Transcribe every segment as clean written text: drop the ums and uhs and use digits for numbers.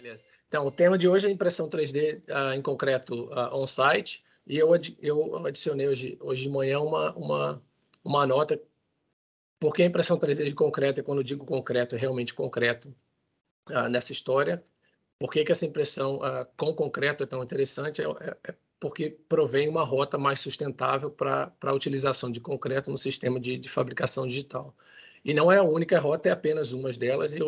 Beleza. Então, o tema de hoje é impressão 3D em concreto on-site, e eu adicionei hoje de manhã uma nota, porque a impressão 3D de concreto, e quando eu digo concreto, é realmente concreto nessa história. Por que essa impressão com concreto é tão interessante? É porque provém uma rota mais sustentável para a utilização de concreto no sistema de fabricação digital. E não é a única rota, é apenas uma delas, e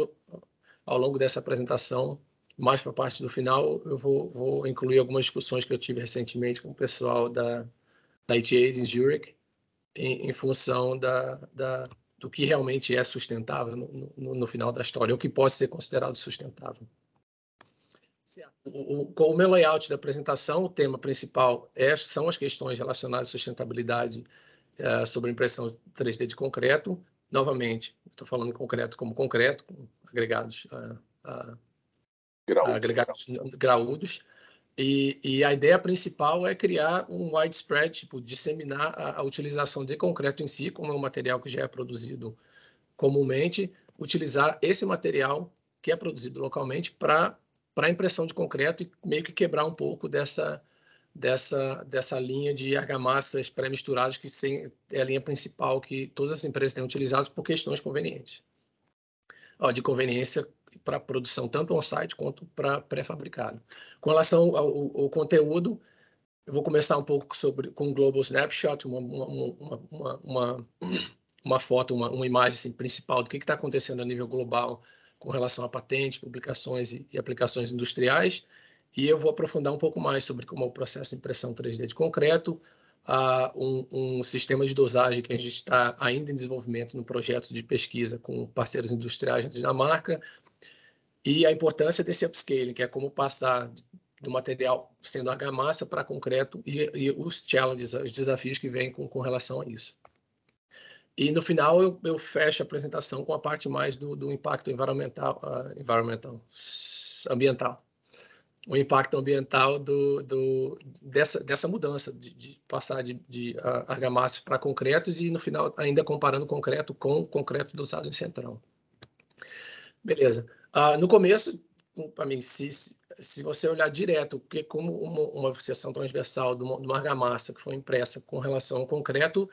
ao longo dessa apresentação, mais para a parte do final, eu vou incluir algumas discussões que eu tive recentemente com o pessoal da ETH em Zurich, em função do que realmente é sustentável no final da história, o que pode ser considerado sustentável. Com o meu layout da apresentação, o tema principal são as questões relacionadas à sustentabilidade sobre impressão 3D de concreto. Novamente, estou falando em concreto como concreto, com agregados graúdos. E a ideia principal é criar um widespread, tipo, disseminar a utilização de concreto em si, como é um material que já é produzido comumente, utilizar esse material que é produzido localmente para impressão de concreto e meio que quebrar um pouco dessa linha de argamassas pré-misturadas, que é a linha principal que todas as empresas têm utilizado por questões convenientes. De conveniência para produção tanto on-site quanto para pré-fabricado. Com relação ao conteúdo, eu vou começar um pouco com um Global Snapshot, uma foto, uma imagem assim, principal do que está acontecendo a nível global com relação a patentes, publicações e aplicações industriais. E eu vou aprofundar um pouco mais sobre como é o processo de impressão 3D de concreto, um sistema de dosagem que a gente está ainda em desenvolvimento no projeto de pesquisa com parceiros industriais na Dinamarca, e a importância desse upscaling, que é como passar do material sendo argamassa para concreto e os challenges, os desafios que vêm com relação a isso. E no final eu fecho a apresentação com a parte mais do impacto ambiental. O impacto ambiental dessa mudança de passar de argamassa para concretos e no final ainda comparando concreto com concreto dosado em centrão. Beleza. No começo, para mim, se você olhar direto, porque como uma seção transversal de uma argamassa que foi impressa com relação ao concreto,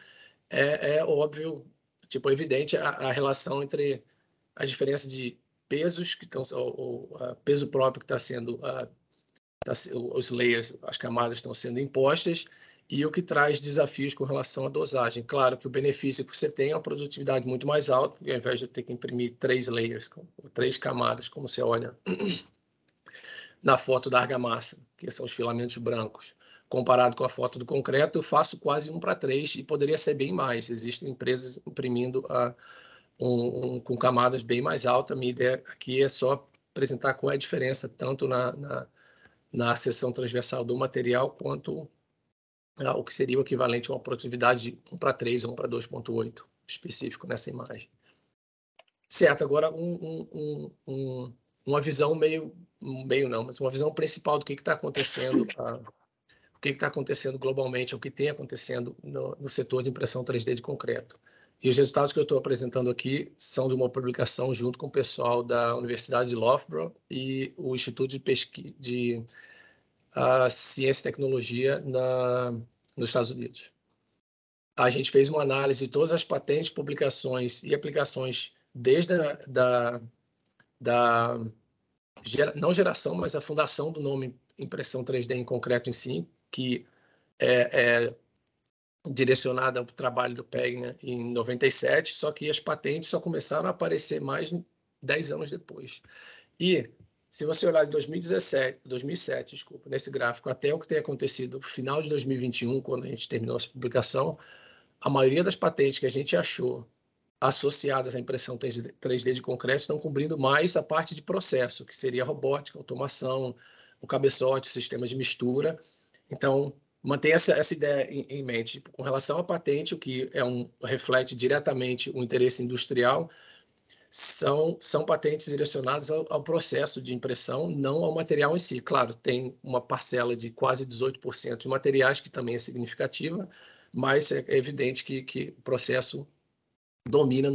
é óbvio, tipo, evidente a relação entre as diferenças de pesos que estão, o peso próprio que está sendo, os layers, as camadas estão sendo impostas, e o que traz desafios com relação à dosagem. Claro que o benefício que você tem é uma produtividade muito mais alta, porque ao invés de ter que imprimir 3 layers, 3 camadas, como você olha na foto da argamassa, que são os filamentos brancos, comparado com a foto do concreto, eu faço quase 1:3 e poderia ser bem mais. Existem empresas imprimindo com camadas bem mais altas. Minha ideia aqui é só apresentar qual é a diferença, tanto na seção transversal do material, quanto o que seria o equivalente a uma produtividade de 1:3 ou 1:2.8, específico nessa imagem. Certo, agora uma visão mas uma visão principal do que está acontecendo, o que está acontecendo globalmente, o que tem acontecendo no setor de impressão 3D de concreto. E os resultados que eu estou apresentando aqui são de uma publicação junto com o pessoal da Universidade de Loughborough e o Instituto de Pesquisa de Ciência e Tecnologia nos Estados Unidos. A gente fez uma análise de todas as patentes, publicações e aplicações desde não geração, mas a fundação do nome impressão 3D em concreto em si, que é direcionada ao trabalho do Pegner em 97, só que as patentes só começaram a aparecer mais 10 anos depois. E se você olhar de 2007, desculpa, nesse gráfico, até o que tem acontecido no final de 2021, quando a gente terminou essa publicação, a maioria das patentes que a gente achou associadas à impressão 3D de concreto estão cobrindo mais a parte de processo, que seria a robótica, automação, o cabeçote, o sistema de mistura. Então, mantenha essa ideia em mente. Com relação à patente, o que reflete diretamente o interesse industrial, são patentes direcionadas ao processo de impressão, não ao material em si. Claro, tem uma parcela de quase 18% de materiais, que também é significativa, mas é evidente que o processo domina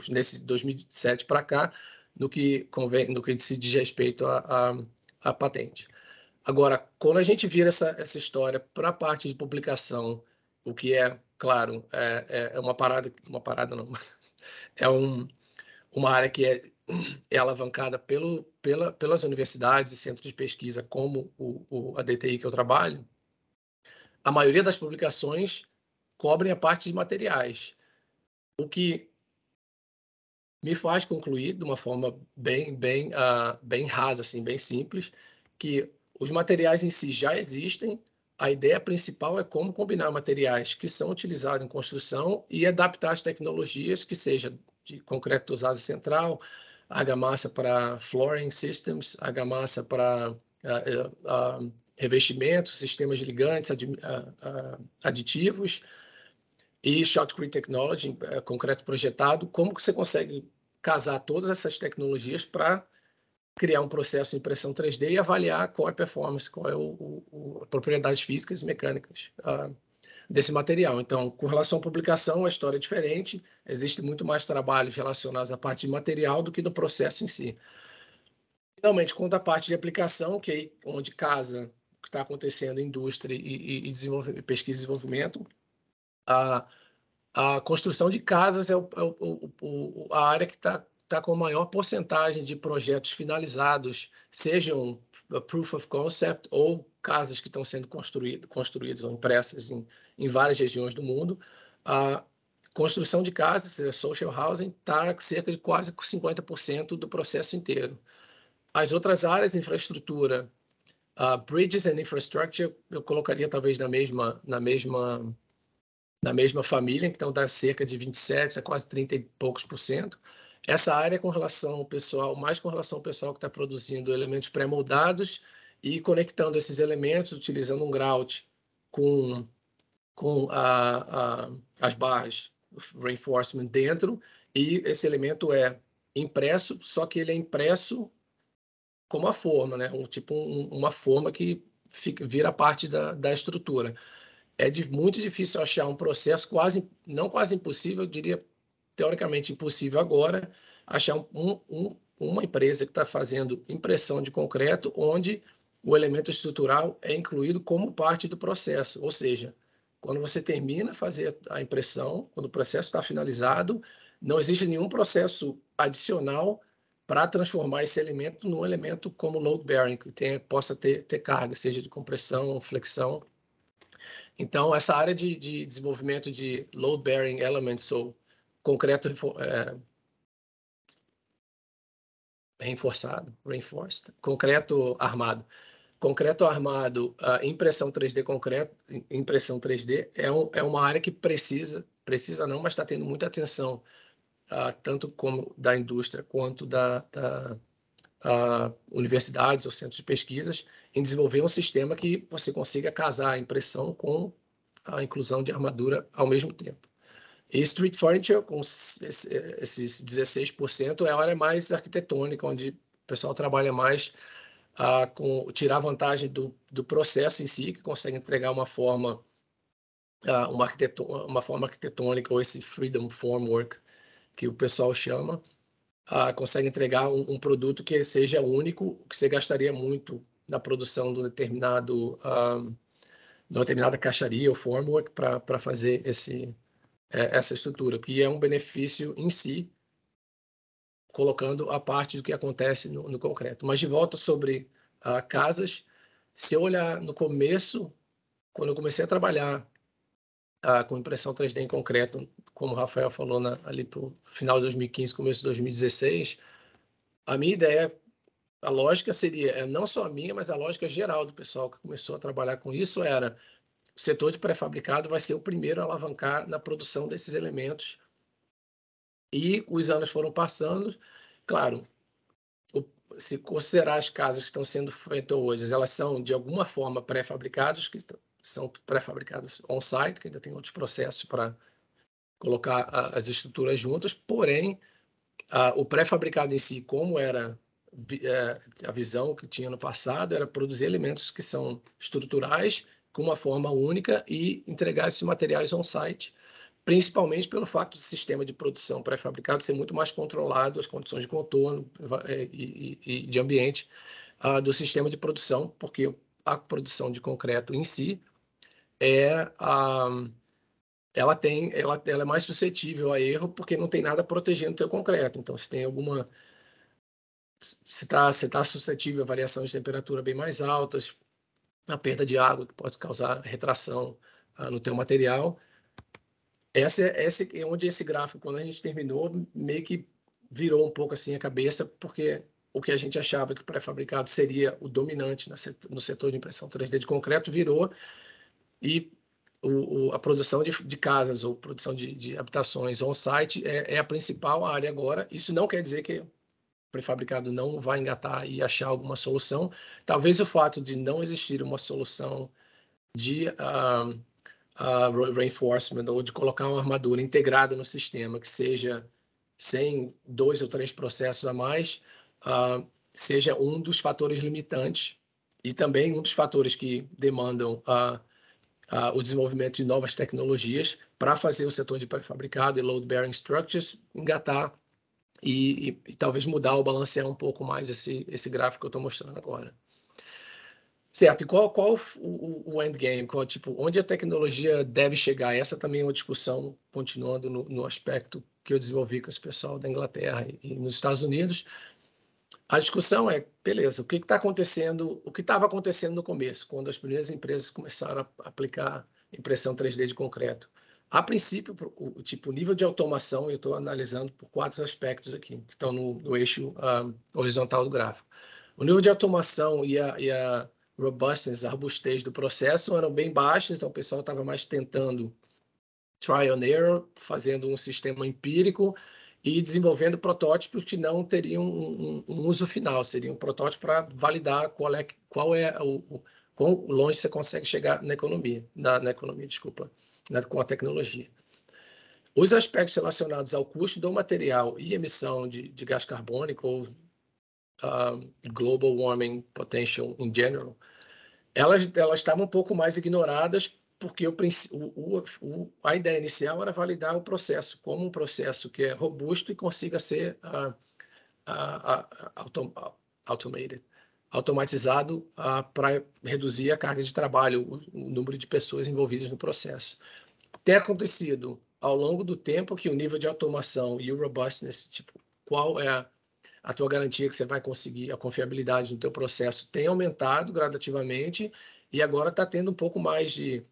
nesse 2007 para cá, no que se diz respeito à patente. Agora, quando a gente vira essa história para a parte de publicação, o que é, claro, é uma parada não, é uma área que é alavancada pelas universidades e centros de pesquisa, como a DTI que eu trabalho. A maioria das publicações cobrem a parte de materiais, o que me faz concluir, de uma forma bem rasa, assim, bem simples, que os materiais em si já existem. A ideia principal é como combinar materiais que são utilizados em construção e adaptar as tecnologias, que seja de concreto dosagem central, argamassa para flooring systems, argamassa para revestimentos, sistemas de ligantes, aditivos, e Shotcrete Technology, concreto projetado. Como que você consegue casar todas essas tecnologias para criar um processo de impressão 3D e avaliar qual é a performance, qual é as propriedades físicas e mecânicas desse material. Então, com relação à publicação, a história é diferente. Existe muito mais trabalhos relacionados à parte de material do que do processo em si. Finalmente, quanto à parte de aplicação, que é onde casa o que está acontecendo em indústria e pesquisa e desenvolvimento, a construção de casas é a área que está com a maior porcentagem de projetos finalizados, sejam proof of concept ou casas que estão sendo construídas ou impressas em várias regiões do mundo. A construção de casas, social housing, está cerca de quase 50% do processo inteiro. As outras áreas, infraestrutura, bridges and infrastructure, eu colocaria talvez na mesma família, então dá cerca de 27% a quase 30 e poucos por cento. Essa área com relação ao pessoal, mais com relação ao pessoal que está produzindo elementos pré-moldados e conectando esses elementos, utilizando um grout com as barras reinforcement dentro, e esse elemento é impresso, só que ele é impresso como a forma, né? Uma forma que vira parte da estrutura. É muito difícil achar um processo não quase impossível, eu diria teoricamente impossível agora, achar uma empresa que está fazendo impressão de concreto onde o elemento estrutural é incluído como parte do processo. Ou seja, quando você termina de fazer a impressão, quando o processo está finalizado, não existe nenhum processo adicional para transformar esse elemento num elemento como load bearing, que possa ter carga, seja de compressão, flexão. Então, essa área de desenvolvimento de load-bearing elements, ou concreto reinforced, concreto armado. Concreto armado, impressão 3D impressão 3D é uma área que precisa não, mas está tendo muita atenção, tanto como da indústria quanto da universidades ou centros de pesquisas, em desenvolver um sistema que você consiga casar a impressão com a inclusão de armadura ao mesmo tempo. E street furniture, com esses 16%, é a área mais arquitetônica, onde o pessoal trabalha mais com tirar vantagem do processo em si, que consegue entregar uma forma arquitetônica, ou esse freedom formwork, que o pessoal chama, consegue entregar um produto que seja único, que você gastaria muito na produção de uma determinada caixaria ou formwork para fazer essa estrutura, que é um benefício em si, colocando a parte do que acontece no concreto. Mas de volta sobre casas, se eu olhar no começo, quando eu comecei a trabalhar com impressão 3D em concreto, como o Rafael falou ali para o final de 2015, começo de 2016, a minha ideia, a lógica seria, não só a minha, mas a lógica geral do pessoal que começou a trabalhar com isso era: o setor de pré-fabricado vai ser o primeiro a alavancar na produção desses elementos. E os anos foram passando. Claro, se considerar as casas que estão sendo feitas hoje, elas são de alguma forma pré-fabricadas, que são pré-fabricadas on-site, que ainda tem outros processos para colocar as estruturas juntas, porém, o pré-fabricado em si, como era a visão que tinha no passado, era produzir elementos que são estruturais, com uma forma única, e entregar esses materiais on-site. principalmente pelo fato do sistema de produção pré-fabricado ser muito mais controlado, as condições de contorno e de ambiente do sistema de produção, porque a produção de concreto em si ela é mais suscetível a erro, porque não tem nada protegendo o teu concreto. Então, se tem alguma... Se está suscetível a variações de temperatura bem mais altas, a perda de água, que pode causar retração no teu material. Esse é onde esse gráfico, quando a gente terminou, meio que virou um pouco assim a cabeça, porque o que a gente achava que o pré-fabricado seria o dominante no setor de impressão 3D de concreto virou, e a produção de casas ou produção de habitações on-site é a principal área agora. Isso não quer dizer que o pré-fabricado não vai engatar e achar alguma solução. Talvez o fato de não existir uma solução de reinforcement ou de colocar uma armadura integrada no sistema que seja sem 2 ou 3 processos a mais, seja um dos fatores limitantes e também um dos fatores que demandam o desenvolvimento de novas tecnologias para fazer o setor de pré-fabricado e load-bearing structures engatar e talvez mudar ou balancear um pouco mais esse gráfico que eu estou mostrando agora. Certo, e qual o endgame? Tipo, onde a tecnologia deve chegar? Essa também é uma discussão continuando no aspecto que eu desenvolvi com esse pessoal da Inglaterra e nos Estados Unidos. A discussão é, beleza, o que está acontecendo, o que estava acontecendo no começo, quando as primeiras empresas começaram a aplicar impressão 3D de concreto. A princípio, o nível de automação, eu estou analisando por 4 aspectos aqui, que estão no eixo horizontal do gráfico. O nível de automação e a robustness, a robustez do processo eram bem baixos, então o pessoal estava mais tentando trial and error, fazendo um sistema empírico e desenvolvendo protótipos que não teriam um uso final, seria um protótipo para validar quão longe você consegue chegar na economia, com a tecnologia. Os aspectos relacionados ao custo do material e emissão de gás carbônico, ou global warming potential in general, elas estavam um pouco mais ignoradas, porque a ideia inicial era validar o processo como um processo que é robusto e consiga ser automatizado para reduzir a carga de trabalho, o número de pessoas envolvidas no processo. Tem acontecido ao longo do tempo que o nível de automação e o robustness, tipo, qual é a tua garantia que você vai conseguir, a confiabilidade no teu processo tem aumentado gradativamente e agora está tendo um pouco mais de...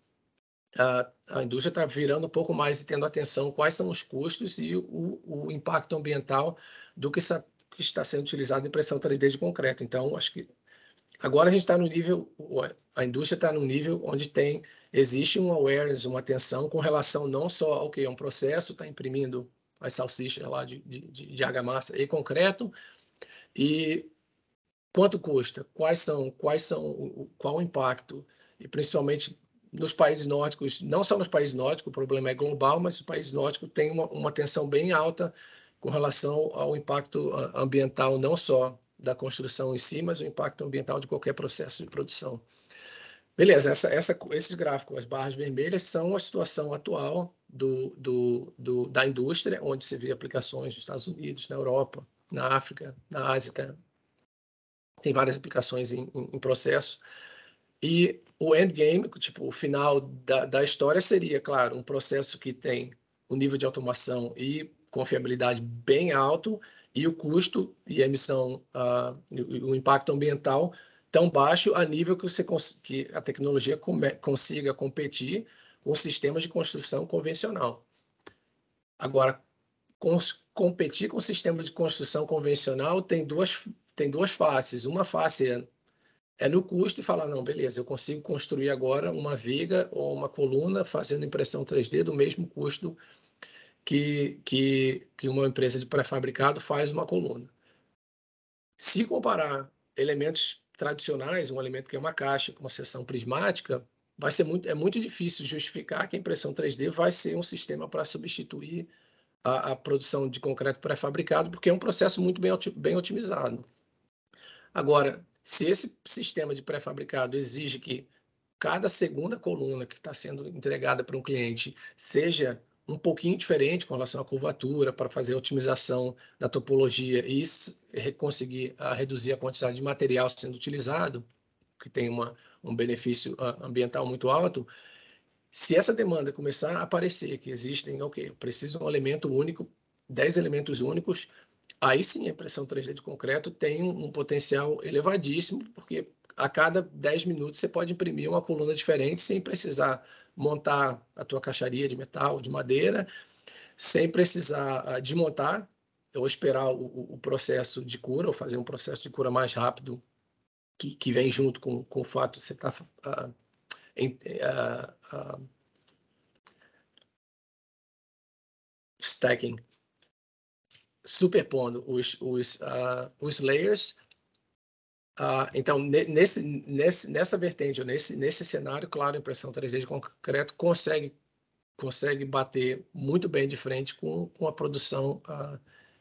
A indústria está virando um pouco mais e tendo atenção quais são os custos e o impacto ambiental do que está sendo utilizado em impressão 3D de concreto. Então, acho que agora a gente está no nível, a indústria está no nível onde existe um awareness, uma atenção com relação não só ao que é um processo, está imprimindo as salsichas lá de argamassa e concreto, e quanto custa, qual o impacto, e principalmente nos países nórdicos, não só nos países nórdicos, o problema é global, mas os países nórdicos têm uma atenção bem alta com relação ao impacto ambiental, não só da construção em si, mas o impacto ambiental de qualquer processo de produção. Beleza, esses gráficos, as barras vermelhas, são a situação atual da indústria, onde se vê aplicações nos Estados Unidos, na Europa, na África, na Ásia, tem várias aplicações em processo. E o endgame, tipo, o final da história seria, claro, um processo que tem um nível de automação e confiabilidade bem alto e o custo e a emissão, o impacto ambiental tão baixo a nível que a tecnologia consiga competir com sistemas de construção convencional. Agora, competir com o sistema de construção convencional tem duas faces. Uma face é no custo e falar, não, beleza, eu consigo construir agora uma viga ou uma coluna fazendo impressão 3D do mesmo custo que uma empresa de pré-fabricado faz uma coluna. Se comparar elementos tradicionais, um elemento que é uma caixa com uma seção prismática, é muito difícil justificar que a impressão 3D vai ser um sistema para substituir a produção de concreto pré-fabricado, porque é um processo muito bem otimizado. Agora, se esse sistema de pré-fabricado exige que cada segunda coluna que está sendo entregada para um cliente seja um pouquinho diferente com relação à curvatura, para fazer a otimização da topologia e conseguir reduzir a quantidade de material sendo utilizado, que tem um benefício ambiental muito alto. Se essa demanda começar a aparecer, que existem, ok, eu preciso de um elemento único, 10 elementos únicos, aí sim a impressão 3D de concreto tem um potencial elevadíssimo, porque a cada 10 minutos você pode imprimir uma coluna diferente sem precisar montar a tua caixaria de metal, de madeira, sem precisar desmontar ou esperar o processo de cura, ou fazer um processo de cura mais rápido, que vem junto com o fato de você estar stacking, superpondo os layers. Então, nessa vertente, ou nesse cenário, claro, a impressão 3D de concreto consegue bater muito bem de frente com a produção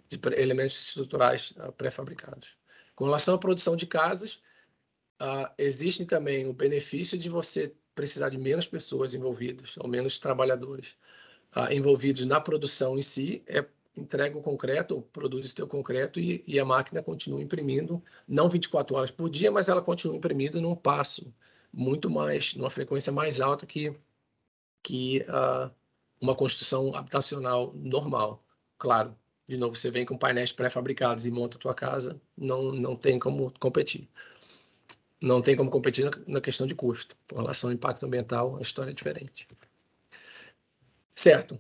de elementos estruturais pré-fabricados. Com relação à produção de casas, existe também o benefício de você precisar de menos pessoas envolvidas, ou menos trabalhadores envolvidos na produção em si. Entrega o concreto, produz o teu concreto e a máquina continua imprimindo, não 24 horas por dia, mas ela continua imprimindo num passo muito mais, numa frequência mais alta que uma construção habitacional normal. Claro, de novo, você vem com painéis pré-fabricados e monta a tua casa, não tem como competir. Não tem como competir na questão de custo. Com relação ao impacto ambiental, a história é diferente. Certo.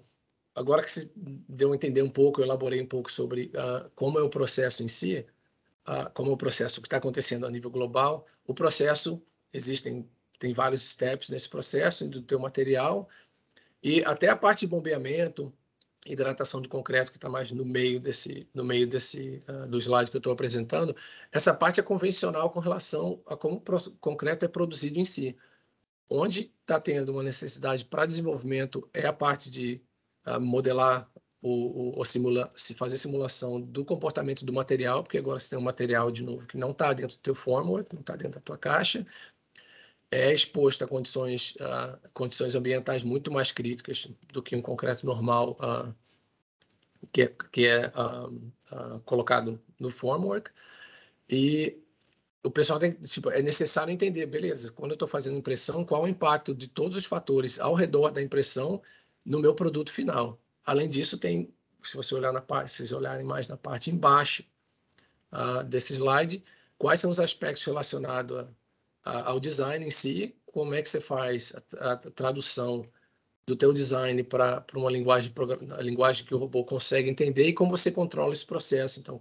Agora que você deu a entender um pouco, eu elaborei um pouco sobre como é o processo em si, como é o processo que está acontecendo a nível global. O processo, tem vários steps nesse processo, do teu material, e até a parte de bombeamento, hidratação de concreto, que está mais no meio do slide que eu estou apresentando. Essa parte é convencional com relação a como o concreto é produzido em si. Onde está tendo uma necessidade para desenvolvimento é a parte de modelar fazer simulação do comportamento do material, porque agora você tem um material, de novo, que não está dentro do teu formwork, não está dentro da tua caixa, é exposto a condições ambientais muito mais críticas do que um concreto normal que é colocado no formwork. E o pessoal é necessário entender, beleza, quando eu estou fazendo impressão, qual o impacto de todos os fatores ao redor da impressão no meu produto final. Além disso, se você olhar se vocês olharem mais na parte embaixo desse slide, quais são os aspectos relacionados ao design em si, como é que você faz a tradução do teu design para uma a linguagem que o robô consegue entender, e como você controla esse processo. Então,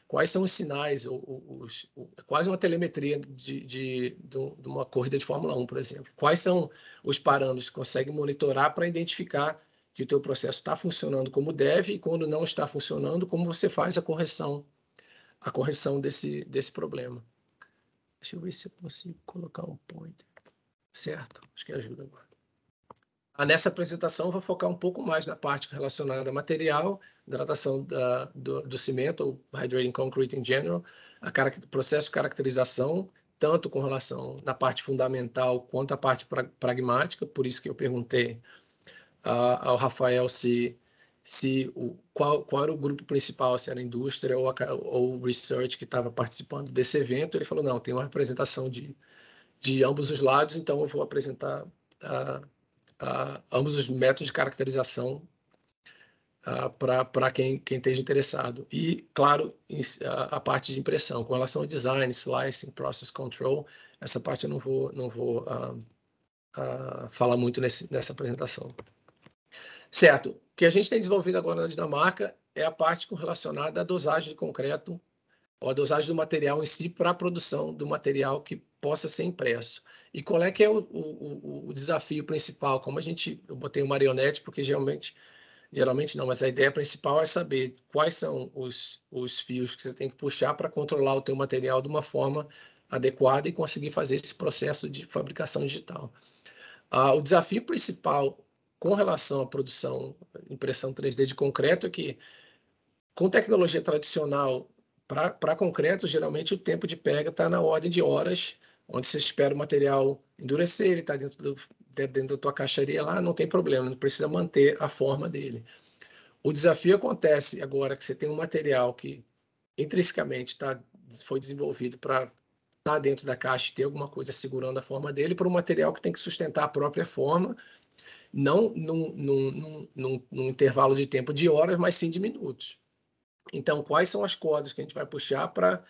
quais são os sinais, quase uma telemetria de uma corrida de Fórmula 1, por exemplo. Quais são os parâmetros que consegue monitorar para identificar que o teu processo está funcionando como deve, e quando não está funcionando, como você faz a correção desse problema. Deixa eu ver se eu consigo colocar um pointer. Certo, acho que ajuda agora. Nessa apresentação, eu vou focar um pouco mais na parte relacionada a material, hidratação do cimento, ou hydrating concrete in general, processo de caracterização, tanto com relação na parte fundamental quanto a parte pragmática. Por isso que eu perguntei ao Rafael qual era o grupo principal, se era a indústria ou o research que estava participando desse evento. Ele falou, não, tem uma representação de ambos os lados, então eu vou apresentar ambos os métodos de caracterização para quem esteja interessado. E, claro, a parte de impressão, com relação ao design, slicing, process control, essa parte eu não vou falar muito nessa apresentação. Certo. O que a gente tem desenvolvido agora na Dinamarca é a parte relacionada à dosagem de concreto, ou a dosagem do material em si, para a produção do material que possa ser impresso. E qual é que é o desafio principal? Eu botei o marionete, porque geralmente não, mas a ideia principal é saber quais são os fios que você tem que puxar para controlar o teu material de uma forma adequada e conseguir fazer esse processo de fabricação digital. O desafio principal com relação à produção, impressão 3D de concreto, é que, com tecnologia tradicional, para concreto, geralmente o tempo de pega está na ordem de horas, onde você espera o material endurecer, ele está dentro dentro da tua caixaria lá, não tem problema, não precisa manter a forma dele. O desafio acontece agora que você tem um material que intrinsecamente foi desenvolvido para estar dentro da caixa e ter alguma coisa segurando a forma dele, para um material que tem que sustentar a própria forma, não num intervalo de tempo de horas, mas sim de minutos. Então, quais são as cordas que a gente vai puxar para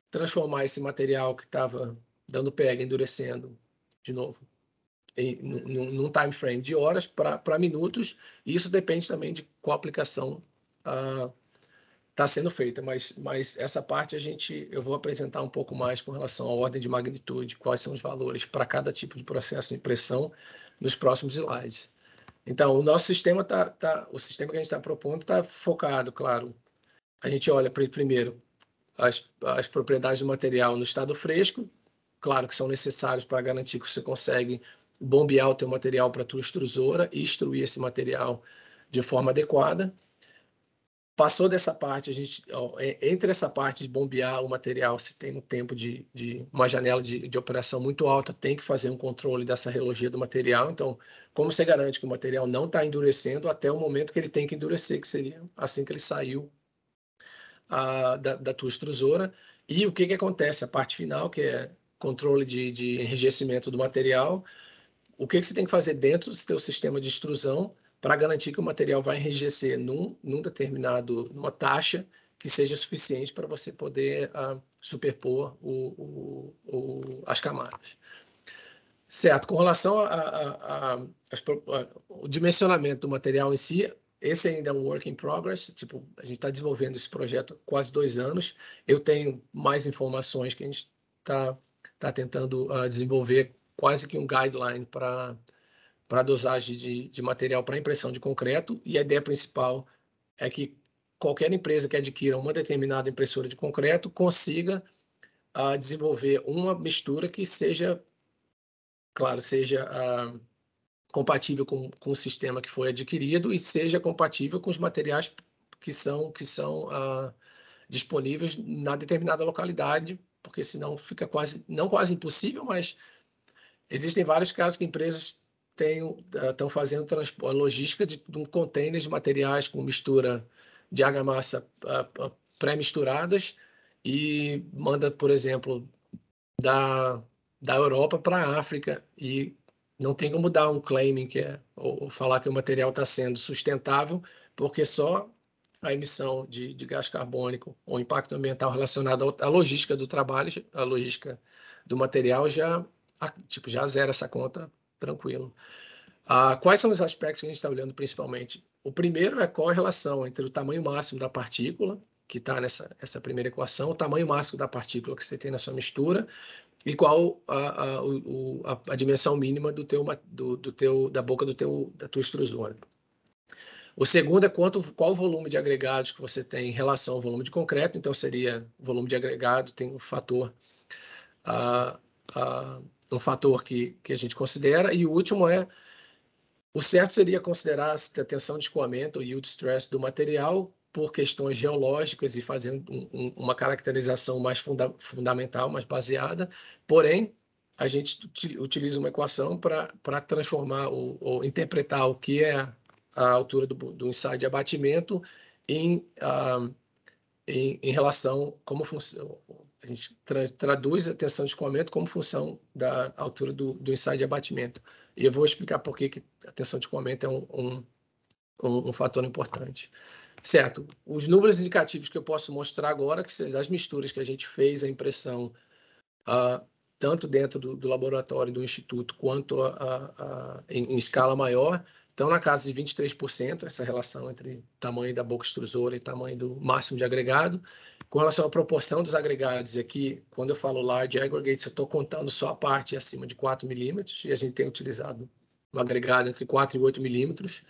transformar esse material que estava dando pega, endurecendo, de novo, num time frame de horas para minutos, e isso depende também de qual aplicação está sendo feita, mas essa parte eu vou apresentar um pouco mais com relação à ordem de magnitude, quais são os valores para cada tipo de processo de impressão nos próximos slides. Então, o nosso sistema o sistema que a gente está propondo está focado, claro. A gente olha primeiro as propriedades do material no estado fresco, claro que são necessários para garantir que você consegue bombear o teu material para a tua extrusora e extruir esse material de forma adequada. Passou dessa parte, entre essa parte de bombear o material, se tem um tempo uma janela de operação muito alta, tem que fazer um controle dessa relogia do material. Então, como você garante que o material não está endurecendo até o momento que ele tem que endurecer, que seria assim que ele saiu da tua extrusora? E o que acontece? A parte final, que é controle de enrijecimento do material. O que você tem que fazer dentro do seu sistema de extrusão para garantir que o material vai enrijecer numa taxa que seja suficiente para você poder superpor as camadas. Certo, com relação ao dimensionamento do material em si, esse ainda é um work in progress, tipo, a gente está desenvolvendo esse projeto há quase 2 anos, eu tenho mais informações que a gente está tentando desenvolver quase que um guideline para a dosagem de material para impressão de concreto, e a ideia principal é que qualquer empresa que adquira uma determinada impressora de concreto consiga desenvolver uma mistura que seja, claro, seja compatível com o sistema que foi adquirido e seja compatível com os materiais que são disponíveis na determinada localidade, porque senão fica não quase impossível, mas existem vários casos que empresas estão fazendo logística de um container de materiais com mistura de argamassa pré-misturadas e manda, por exemplo, da Europa para a África, e não tem como dar um claiming ou falar que o material está sendo sustentável, porque só a emissão de gás carbônico ou impacto ambiental relacionado à logística do trabalho, a logística do material já zera essa conta tranquilo. Quais são os aspectos que a gente está olhando principalmente? O primeiro é qual a relação entre o tamanho máximo da partícula, que está nessa primeira equação, o tamanho máximo da partícula que você tem na sua mistura, e qual a dimensão mínima da boca da tua extrusora. O segundo é qual o volume de agregados que você tem em relação ao volume de concreto, então seria volume de agregado, tem um fator que a gente considera, e o último o certo seria considerar a tensão de escoamento, o yield stress do material, por questões geológicas e fazendo uma caracterização mais fundamental, mais baseada. Porém, a gente utiliza uma equação para transformar ou interpretar o que é a altura do ensaio de abatimento em relação como funciona. A gente traduz a tensão de escoamento como função da altura do ensaio de abatimento. E eu vou explicar por que a tensão de escoamento é um fator importante. Certo, os números indicativos que eu posso mostrar agora, que são das misturas que a gente fez a impressão, tanto dentro do laboratório do Instituto, quanto em escala maior, estão na casa de 23%, essa relação entre tamanho da boca extrusora e tamanho do máximo de agregado. Com relação à proporção dos agregados, aqui, quando eu falo large aggregates, eu estou contando só a parte acima de 4 milímetros, e a gente tem utilizado um agregado entre 4 e 8 milímetros,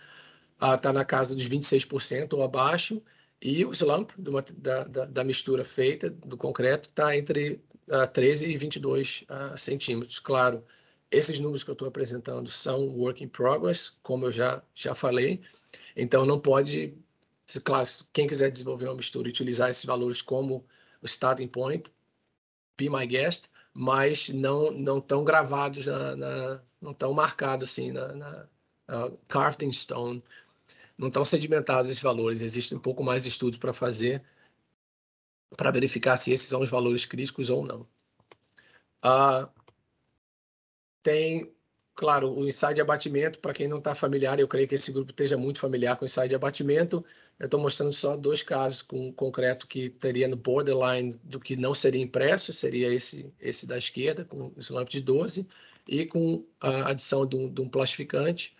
está na casa dos 26% ou abaixo, e o slump da mistura feita do concreto está entre 13 e 22 centímetros. Claro, esses números que eu estou apresentando são work in progress, como eu já falei, então não pode, claro, quem quiser desenvolver uma mistura e utilizar esses valores como o starting point, be my guest, mas não tão gravados, não tão marcados assim, carved in stone, não estão sedimentados esses valores. Existem um pouco mais de estudos para fazer, para verificar se esses são os valores críticos ou não. Tem, claro, o ensaio de abatimento. Para quem não está familiar, eu creio que esse grupo esteja muito familiar com o ensaio de abatimento. Eu estou mostrando só 2 casos com concreto que teria no borderline do que não seria impresso, seria esse da esquerda, com slump de 12, e com a adição de um plastificante,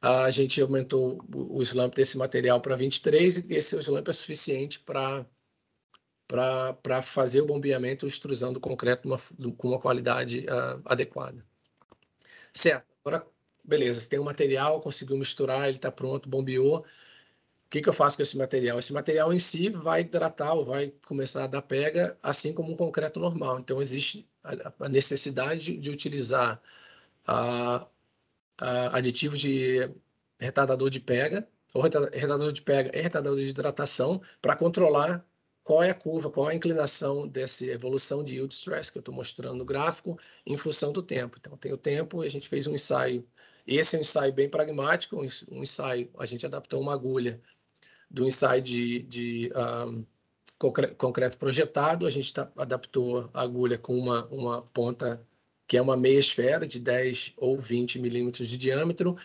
a gente aumentou o slump desse material para 23, e esse slump é suficiente para fazer o bombeamento e extrusão do concreto com uma qualidade adequada. Certo, agora, beleza, você tem o material, conseguiu misturar, ele está pronto, bombeou. O que eu faço com esse material? Esse material em si vai hidratar ou vai começar a dar pega, assim como um concreto normal. Então, existe a necessidade de utilizar aditivos de retardador de pega, ou retardador de pega e retardador de hidratação, para controlar qual é a curva, qual é a inclinação dessa evolução de yield stress que eu estou mostrando no gráfico, em função do tempo. Então, tem o tempo, e a gente fez um ensaio. Esse é um ensaio bem pragmático, um ensaio, a gente adaptou uma agulha do ensaio de concreto projetado, a gente adaptou a agulha com uma ponta que é uma meia esfera de 10 ou 20 milímetros de diâmetro.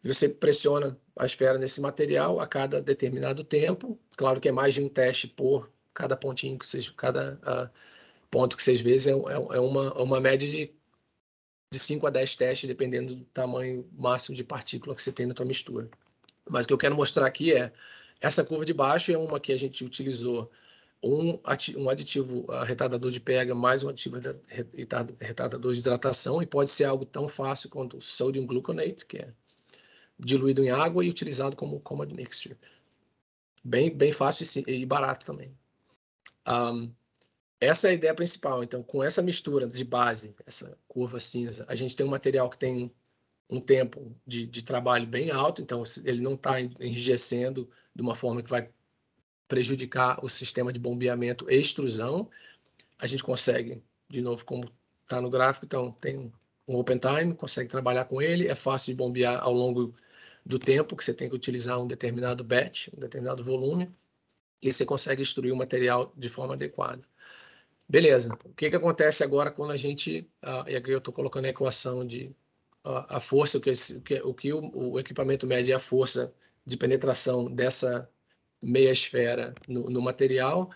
Você pressiona a esfera nesse material a cada determinado tempo. Claro que é mais de um teste por cada pontinho que vocês, cada ponto que vocês vezes é uma média de 5 a 10 testes, dependendo do tamanho máximo de partícula que você tem na tua mistura. Mas o que eu quero mostrar aqui é essa curva de baixo, é uma que a gente utilizou um aditivo retardador de pega mais um aditivo retardador de hidratação, e pode ser algo tão fácil quanto o sodium gluconate, que é diluído em água e utilizado como admixture. Bem fácil e barato também. Essa é a ideia principal. Então, com essa mistura de base, essa curva cinza, a gente tem um material que tem um tempo de trabalho bem alto, então ele não está enrijecendo de uma forma que vai prejudicar o sistema de bombeamento e extrusão. A gente consegue, de novo, como está no gráfico, então tem um open time, consegue trabalhar com ele, é fácil de bombear ao longo do tempo, que você tem que utilizar um determinado batch, um determinado volume, e você consegue extruir o material de forma adequada. Beleza, o que acontece agora quando a gente, e aqui eu estou colocando a equação de a força, o que o equipamento mede é a força de penetração dessa meia esfera no material.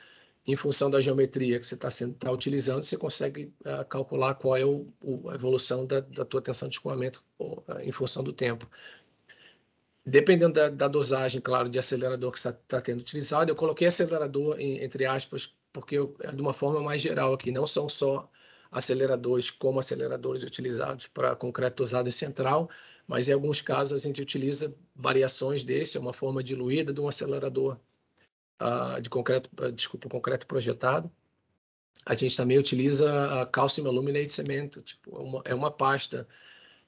Em função da geometria que você está utilizando, você consegue calcular qual é a evolução da tua tensão de escoamento em função do tempo. Dependendo da dosagem, claro, de acelerador que você está tendo utilizado, eu coloquei acelerador entre aspas, porque é de uma forma mais geral aqui, não são só aceleradores como aceleradores utilizados para concreto dosado em central, mas em alguns casos a gente utiliza variações desse, é uma forma diluída de um acelerador de concreto, concreto projetado. A gente também utiliza a Calcium Aluminate Cement, tipo, é uma pasta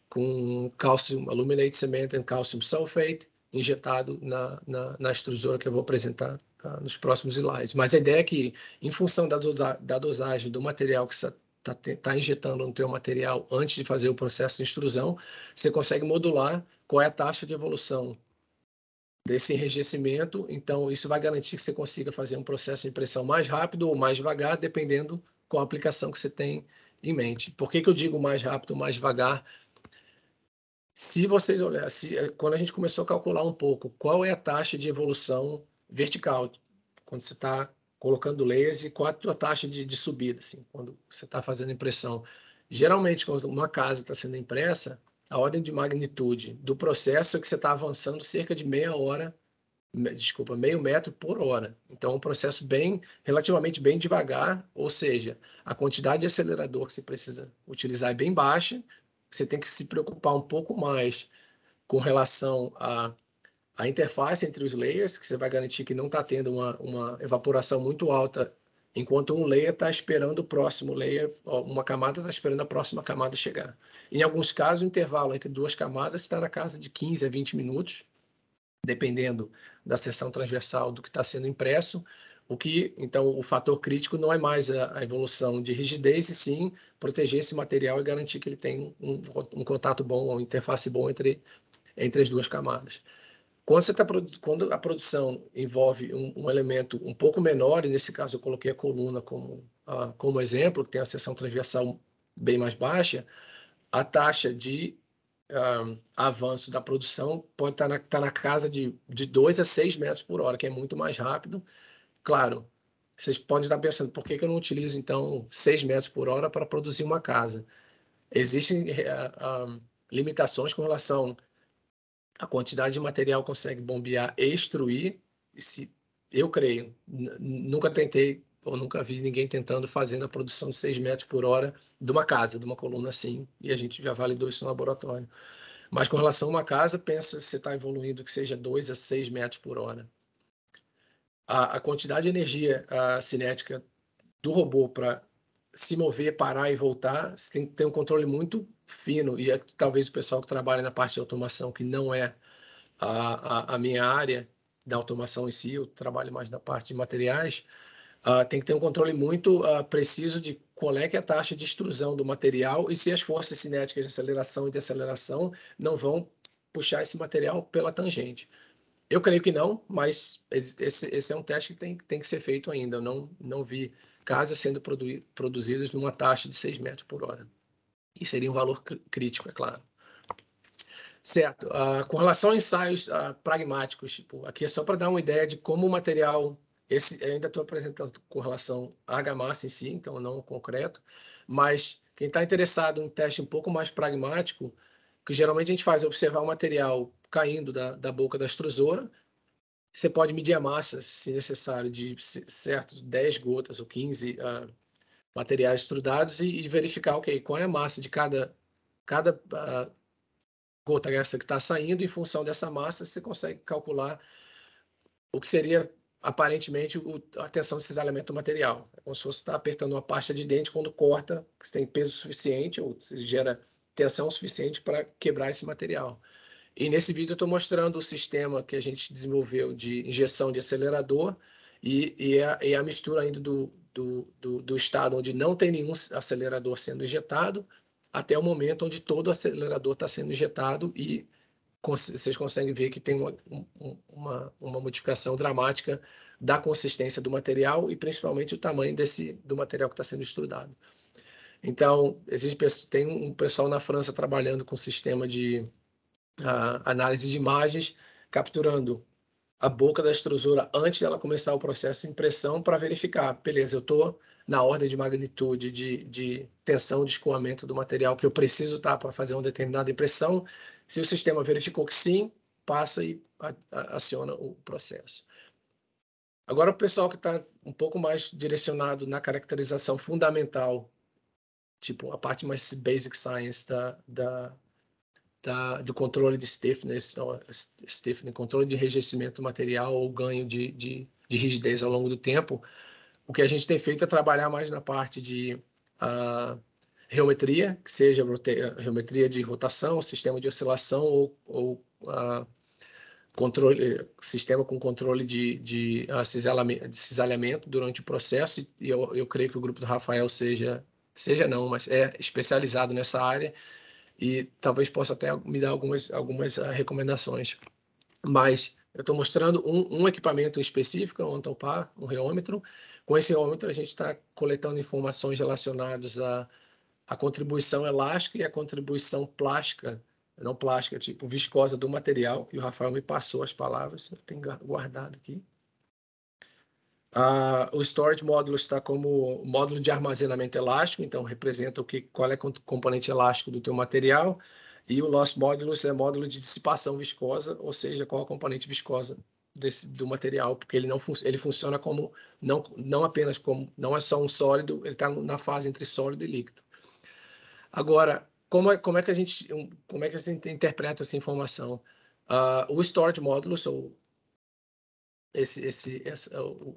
com Calcium Aluminate Cement e Calcium Sulfate injetado na extrusora que eu vou apresentar nos próximos slides. Mas a ideia é que, em função da dosagem do material que você está injetando no teu material antes de fazer o processo de extrusão, você consegue modular qual é a taxa de evolução desse enrijecimento. Então, isso vai garantir que você consiga fazer um processo de impressão mais rápido ou mais devagar, dependendo qual aplicação que você tem em mente. Por que eu digo mais rápido ou mais devagar? Se vocês olharem, quando a gente começou a calcular um pouco qual é a taxa de evolução vertical, quando você está colocando layers, e qual é a tua taxa de subida, assim, quando você está fazendo impressão. Geralmente, quando uma casa está sendo impressa, a ordem de magnitude do processo é que você está avançando cerca de meio metro por hora. Então, é um processo relativamente bem devagar, ou seja, a quantidade de acelerador que você precisa utilizar é bem baixa. Você tem que se preocupar um pouco mais com relação à interface entre os layers, que você vai garantir que não está tendo uma evaporação muito alta, enquanto um layer está esperando o próximo layer, uma camada está esperando a próxima camada chegar. Em alguns casos, o intervalo entre duas camadas está na casa de 15 a 20 minutos, dependendo da seção transversal do que está sendo impresso. Então, o fator crítico não é mais a evolução de rigidez, e sim proteger esse material e garantir que ele tem um contato bom, uma interface bom entre as duas camadas. Quando a produção envolve um elemento um pouco menor, e nesse caso eu coloquei a coluna como exemplo, que tem a seção transversal bem mais baixa, a taxa de avanço da produção pode estar na casa de 2 a 6 metros por hora, que é muito mais rápido. Claro, vocês podem estar pensando, por que eu não utilizo, então, 6 metros por hora para produzir uma casa? Existem limitações com relação à quantidade de material que consegue bombear e extruir. Eu creio, nunca tentei ou nunca vi ninguém tentando fazer a produção de 6 metros por hora de uma casa, de uma coluna assim, e a gente já validou isso no laboratório. Mas com relação a uma casa, pensa se está evoluindo que seja 2 a 6 metros por hora. A quantidade de energia cinética do robô para se mover, parar e voltar, você tem que ter um controle muito fino, e talvez o pessoal que trabalha na parte de automação, que não é a minha área da automação em si, eu trabalho mais na parte de materiais, tem que ter um controle muito preciso de qual é que é a taxa de extrusão do material e se as forças cinéticas de aceleração e desaceleração não vão puxar esse material pela tangente. Eu creio que não, mas esse é um teste que tem que ser feito ainda. Eu não vi casas sendo produzidas numa taxa de 6 metros por hora. E seria um valor crítico, é claro. Certo. Com relação a ensaios pragmáticos, tipo, aqui é só para dar uma ideia de como o material... eu ainda estou apresentando com relação à argamassa em si, então não concreto, mas quem está interessado em um teste um pouco mais pragmático, que geralmente a gente faz é observar o material caindo da boca da extrusora. Você pode medir a massa, se necessário, de 10 gotas ou 15 materiais extrudados e verificar qual é a massa de cada gota essa que está saindo. Em função dessa massa, você consegue calcular o que seria aparentemente a tensão de cisalhamento do material. É como se você está apertando uma pasta de dente quando corta, você tem peso suficiente ou você gera tensão suficiente para quebrar esse material. E nesse vídeo eu estou mostrando o sistema que a gente desenvolveu de injeção de acelerador e a mistura ainda do estado onde não tem nenhum acelerador sendo injetado até o momento onde todo o acelerador está sendo injetado, e vocês conseguem ver que tem uma modificação dramática da consistência do material e principalmente o tamanho do material que está sendo extrudado. Então, tem um pessoal na França trabalhando com sistema de análise de imagens, capturando a boca da extrusora antes dela começar o processo de impressão para verificar, beleza, eu estou na ordem de magnitude de tensão de escoamento do material que eu preciso estar para fazer uma determinada impressão. Se o sistema verificou que sim, passa e aciona o processo. Agora, o pessoal que está um pouco mais direcionado na caracterização fundamental, tipo a parte mais basic science do controle de stiffness, controle de enrijecimento do material ou ganho de rigidez ao longo do tempo, o que a gente tem feito é trabalhar mais na parte de geometria, que seja geometria de rotação, sistema de oscilação ou sistema com controle de cisalhamento durante o processo. E eu creio que o grupo do Rafael não, mas é especializado nessa área, e talvez possa até me dar algumas recomendações. Mas eu estou mostrando um equipamento específico, um Antopar, um reômetro. Com esse reômetro, a gente está coletando informações relacionadas à contribuição elástica e à contribuição plástica, não plástica, tipo viscosa do material, e o Rafael me passou as palavras, eu tenho guardado aqui. O storage módulo está como módulo de armazenamento elástico, então representa qual é o componente elástico do teu material, e o loss modulus é módulo de dissipação viscosa, ou seja, qual é a componente viscosa do material, porque ele funciona como não apenas como, não é só um sólido, ele está na fase entre sólido e líquido. Agora, como é que a gente interpreta essa informação? O storage modulus, ou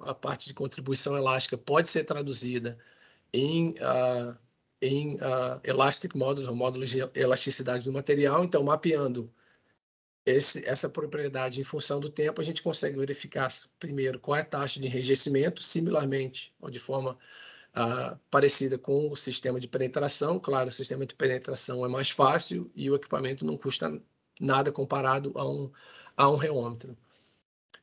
a parte de contribuição elástica, pode ser traduzida em elastic modulus, ou módulos de elasticidade do material. Então, mapeando essa propriedade em função do tempo, a gente consegue verificar, primeiro, qual é a taxa de enrijecimento, similarmente, ou de forma parecida com o sistema de penetração. Claro, o sistema de penetração é mais fácil e o equipamento não custa nada comparado a um reômetro.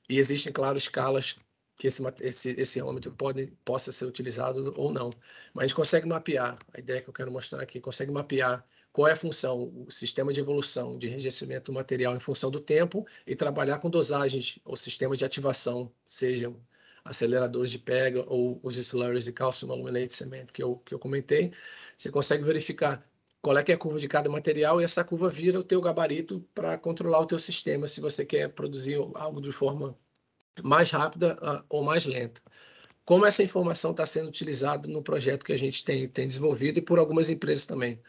E existem, claro, escalas que esse reômetro possa ser utilizado ou não. Mas a gente consegue mapear, a ideia que eu quero mostrar aqui, consegue mapear qual é a função, o sistema de evolução de enrijecimento do material em função do tempo e trabalhar com dosagens ou sistemas de ativação, sejam aceleradores de pega ou os slurries de calcium aluminate cement que eu comentei. Você consegue verificar qual é que é a curva de cada material e essa curva vira o teu gabarito para controlar o teu sistema se você quer produzir algo de forma mais rápida ou mais lenta. Como essa informação está sendo utilizada no projeto que a gente tem desenvolvido e por algumas empresas também.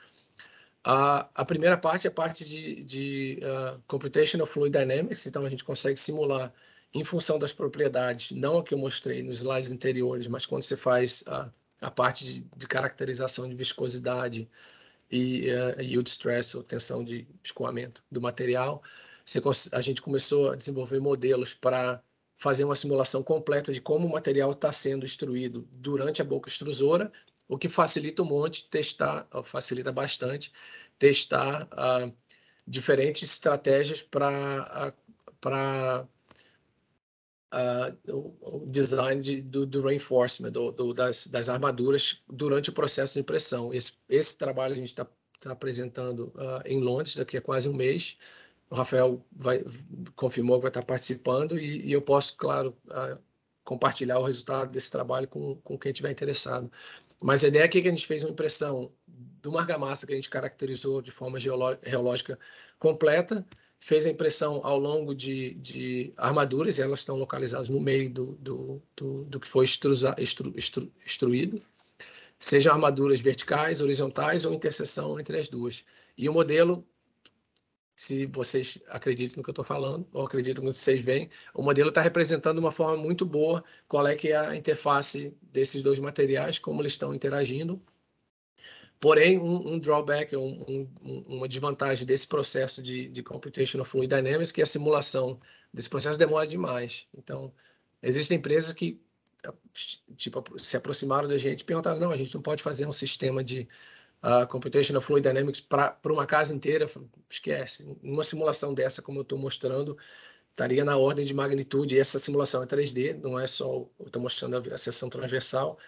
A primeira parte é a parte de Computational Fluid Dynamics, então a gente consegue simular em função das propriedades, não a que eu mostrei nos slides anteriores, mas quando você faz a parte de caracterização de viscosidade e yield stress, ou tensão de escoamento do material, a gente começou a desenvolver modelos para fazer uma simulação completa de como o material está sendo extruído durante a boca extrusora, o que facilita um monte facilita bastante testar diferentes estratégias para o design do reinforcement, das armaduras durante o processo de impressão. Esse trabalho a gente está apresentando em Londres daqui a quase um mês. O Rafael confirmou que vai estar participando e eu posso, claro, compartilhar o resultado desse trabalho com quem estiver interessado. Mas a ideia aqui é que a gente fez uma impressão de uma argamassa que a gente caracterizou de forma geológica completa, fez a impressão ao longo de armaduras, e elas estão localizadas no meio do que foi extruído, sejam armaduras verticais, horizontais ou interseção entre as duas. E o modelo, se vocês acreditam no que eu estou falando, ou acreditam no que vocês veem, o modelo está representando de uma forma muito boa qual é que é a interface desses dois materiais, como eles estão interagindo. Porém, um drawback, uma desvantagem desse processo de Computational Fluid Dynamics, que a simulação desse processo demora demais. Então, existem empresas que se aproximaram da gente e perguntaram, não, a gente não pode fazer um sistema de Computational Fluid Dynamics para uma casa inteira. Esquece. Uma simulação dessa, como eu estou mostrando, estaria na ordem de magnitude. E essa simulação é 3D, não é só, eu estou mostrando a seção transversal.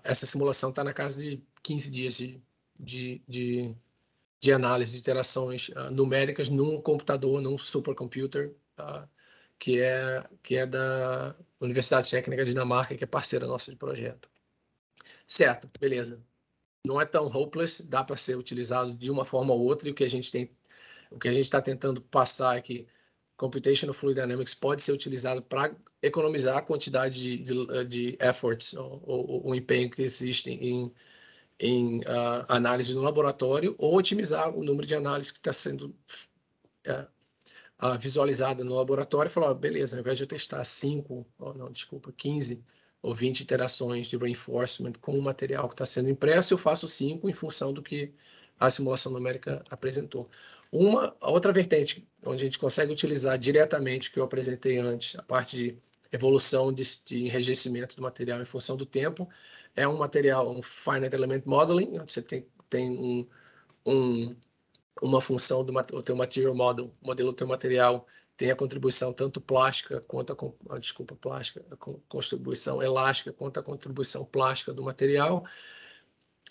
Essa simulação está na casa de 15 dias de análise de interações numéricas num computador, num supercomputer, que é da Universidade Técnica de Dinamarca, que é parceira nossa de projeto. Certo, beleza. Não é tão hopeless, dá para ser utilizado de uma forma ou outra, e o que a gente está tentando passar é que Computational Fluid Dynamics pode ser utilizado para economizar a quantidade de efforts, ou o empenho que existe em análise no laboratório, ou otimizar o número de análises que está sendo visualizada no laboratório e falar, beleza, ao invés de eu testar 15 ou 20 iterações de reinforcement com o material que está sendo impresso, eu faço 5 em função do que a simulação numérica apresentou. A outra vertente, onde a gente consegue utilizar diretamente o que eu apresentei antes, a parte de evolução de enrijecimento do material em função do tempo, é um Finite Element Modeling, onde você tem uma função do teu material model, o modelo do teu material tem a contribuição tanto plástica quanto a contribuição elástica quanto a contribuição plástica do material.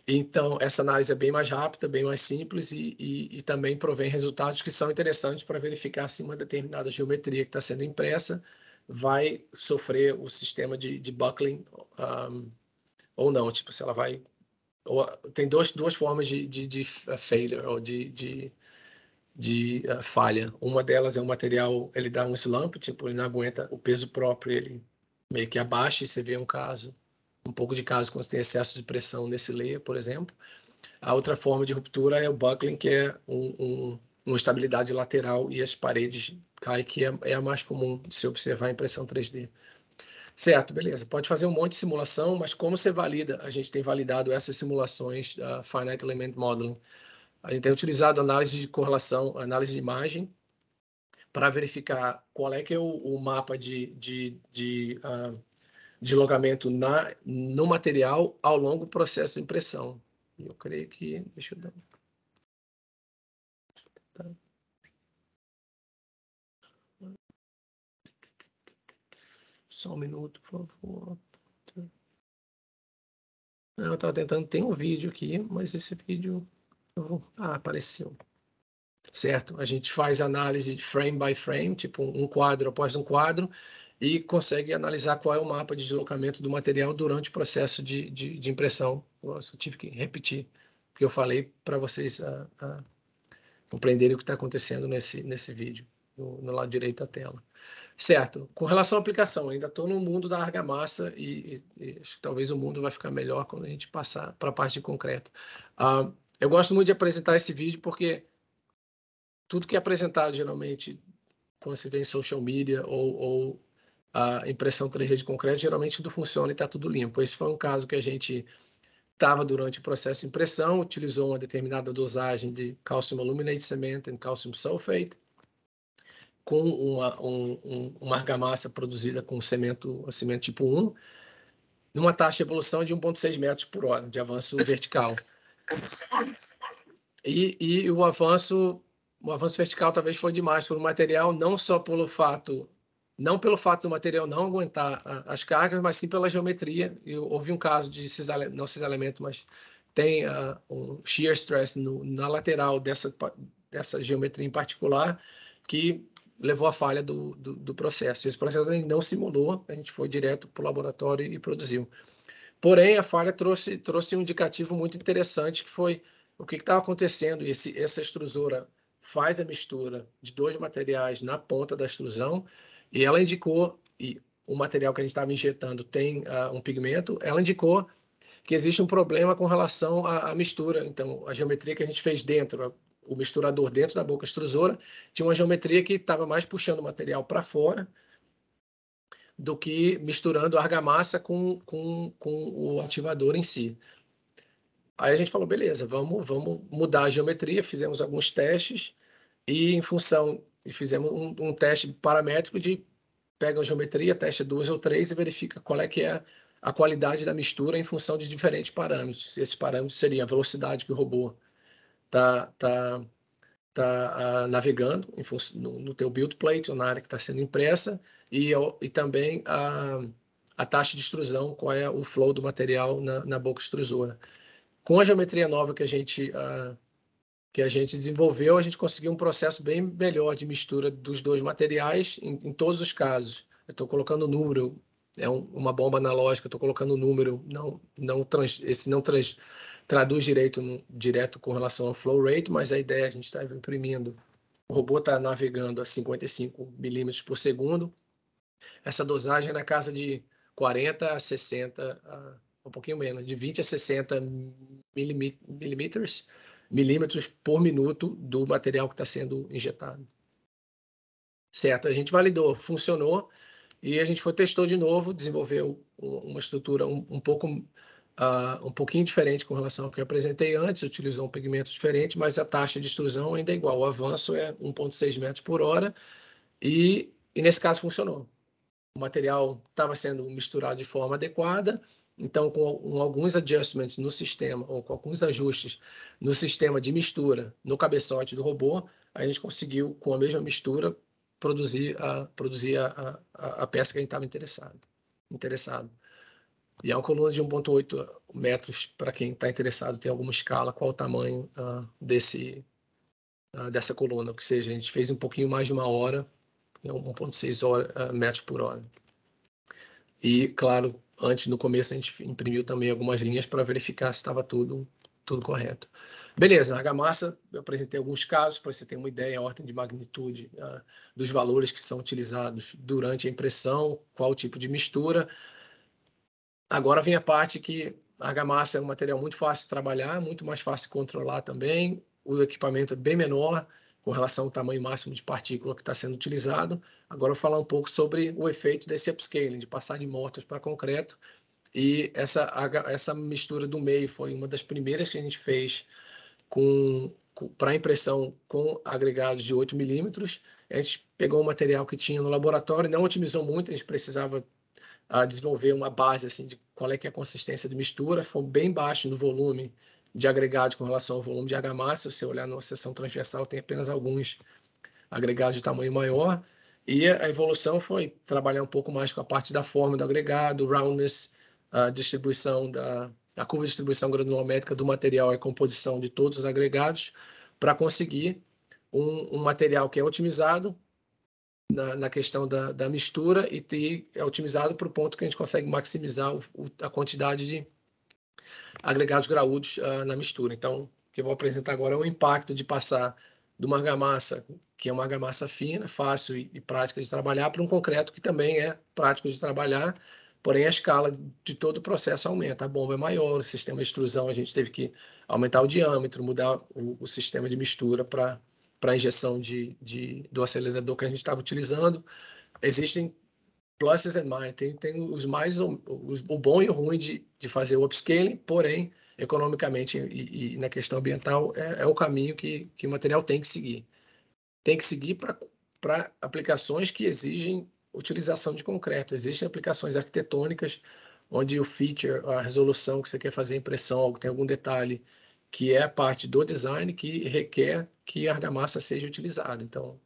Então, essa análise é bem mais rápida, bem mais simples e também provém resultados que são interessantes para verificar se uma determinada geometria que está sendo impressa vai sofrer o sistema de buckling ou não, tipo, se ela vai... tem duas formas de failure, ou de falha. Uma delas é o material, ele dá um slump, tipo, ele não aguenta o peso próprio, ele meio que abaixa, e você vê um pouco de caso quando você tem excesso de pressão nesse layer, por exemplo. A outra forma de ruptura é o buckling, que é uma estabilidade lateral e as paredes caem, que é a mais comum de se observar em impressão 3D. Certo, beleza. Pode fazer um monte de simulação, mas como você valida? A gente tem validado essas simulações da Finite Element Modeling. A gente tem utilizado análise de correlação, análise de imagem, para verificar qual é que é o mapa de deslocamento no material ao longo do processo de impressão. Eu creio que... Deixa eu dar... Tá. Só um minuto, por favor. Eu estava tentando... Tem um vídeo aqui, mas esse vídeo... apareceu. Certo? A gente faz análise de frame by frame, tipo um quadro após um quadro, e consegue analisar qual é o mapa de deslocamento do material durante o processo de impressão. Eu tive que repetir o que eu falei para vocês compreenderem o que está acontecendo nesse vídeo, no lado direito da tela. Certo. Com relação à aplicação, ainda estou no mundo da argamassa e acho que talvez o mundo vai ficar melhor quando a gente passar para a parte de concreto. Eu gosto muito de apresentar esse vídeo porque tudo que é apresentado, geralmente, quando se vê em social media ou a impressão 3D de concreto, geralmente tudo funciona e está tudo limpo. Esse foi um caso que a gente estava durante o processo de impressão, utilizou uma determinada dosagem de calcium aluminate cement e calcium sulfate, com uma argamassa produzida com cimento tipo 1, numa taxa de evolução de 1,6 metros por hora, de avanço vertical. E o avanço vertical talvez foi demais pelo material, não só pelo fato do material não aguentar as cargas, mas sim pela geometria. Houve um caso de não cisalhamento, mas tem um shear stress na lateral dessa geometria em particular, que levou à falha do processo. Esse processo não simulou, a gente foi direto para o laboratório e produziu. Porém, a falha trouxe um indicativo muito interessante, que foi o que estava acontecendo. Essa extrusora faz a mistura de dois materiais na ponta da extrusão, e ela indicou, e o material que a gente estava injetando tem um pigmento, ela indicou que existe um problema com relação à mistura. Então, a geometria que a gente fez dentro, o misturador dentro da boca extrusora, tinha uma geometria que estava mais puxando o material para fora do que misturando a argamassa com o ativador em si. Aí a gente falou, beleza, vamos mudar a geometria, fizemos alguns testes e fizemos um teste paramétrico de pega a geometria, testa 2 ou 3 e verifica qual é que é a qualidade da mistura em função de diferentes parâmetros. Esse parâmetro seria a velocidade que o robô está navegando no teu build plate, ou na área que está sendo impressa, e também a taxa de extrusão, qual é o flow do material na boca extrusora. Com a geometria nova que a gente desenvolveu, a gente conseguiu um processo bem melhor de mistura dos dois materiais em todos os casos. Eu estou colocando o número, uma bomba analógica, estou colocando o número, esse não traduz direto com relação ao flow rate, mas a ideia é a gente está imprimindo. O robô está navegando a 55 milímetros por segundo. Essa dosagem é na casa de 40 a 60, um pouquinho menos, de 20 a 60 milímetros por minuto do material que está sendo injetado. Certo, a gente validou, funcionou, e a gente testou de novo, desenvolveu uma estrutura um pouquinho diferente com relação ao que eu apresentei antes, utilizou um pigmento diferente, mas a taxa de extrusão ainda é igual. O avanço é 1,6 metros por hora, e nesse caso funcionou. O material estava sendo misturado de forma adequada, então com alguns adjustments no sistema, ou com alguns ajustes no sistema de mistura, no cabeçote do robô, a gente conseguiu, com a mesma mistura, produzir a peça que a gente estava interessado. E é uma coluna de 1,8 metros, para quem está interessado, tem alguma escala, qual o tamanho dessa coluna, ou seja, a gente fez um pouquinho mais de 1 hora, 1,6 metros por hora. E, claro, no começo a gente imprimiu também algumas linhas para verificar se estava tudo correto. Beleza, a argamassa, eu apresentei alguns casos para você ter uma ideia, a ordem de magnitude dos valores que são utilizados durante a impressão, qual tipo de mistura. Agora vem a parte que a argamassa é um material muito fácil de trabalhar, muito mais fácil de controlar também, o equipamento é bem menor com relação ao tamanho máximo de partícula que está sendo utilizado. Agora eu vou falar um pouco sobre o efeito desse upscaling, de passar de mortas para concreto. E essa mistura do meio foi uma das primeiras que a gente fez com para impressão com agregados de 8 milímetros. A gente pegou o material que tinha no laboratório, não otimizou muito, a gente precisava desenvolver uma base assim, de qual é que é a consistência de mistura, foi bem baixo no volume de agregados com relação ao volume de argamassa. Se você olhar numa seção transversal, tem apenas alguns agregados de tamanho maior, e a evolução foi trabalhar um pouco mais com a parte da forma do agregado, roundness, a distribuição a curva de distribuição granulométrica do material e a composição de todos os agregados, para conseguir um material que é otimizado na questão da mistura e é otimizado para o ponto que a gente consegue maximizar a quantidade de agregados graúdos na mistura. Então, o que eu vou apresentar agora é o impacto de passar de uma argamassa, que é uma argamassa fina, fácil e prática de trabalhar, para um concreto que também é prático de trabalhar, porém a escala de todo o processo aumenta. A bomba é maior, o sistema de extrusão a gente teve que aumentar o diâmetro, mudar o sistema de mistura para a injeção do acelerador que a gente estava utilizando. Existem pluses and minus, tem os mais, o bom e o ruim de fazer o upscaling, porém, economicamente e na questão ambiental, é o caminho que o material tem que seguir. Tem que seguir para aplicações que exigem utilização de concreto. Existem aplicações arquitetônicas onde o feature, a resolução que você quer fazer a impressão, tem algum detalhe que é a parte do design que requer que a argamassa seja utilizada. Então,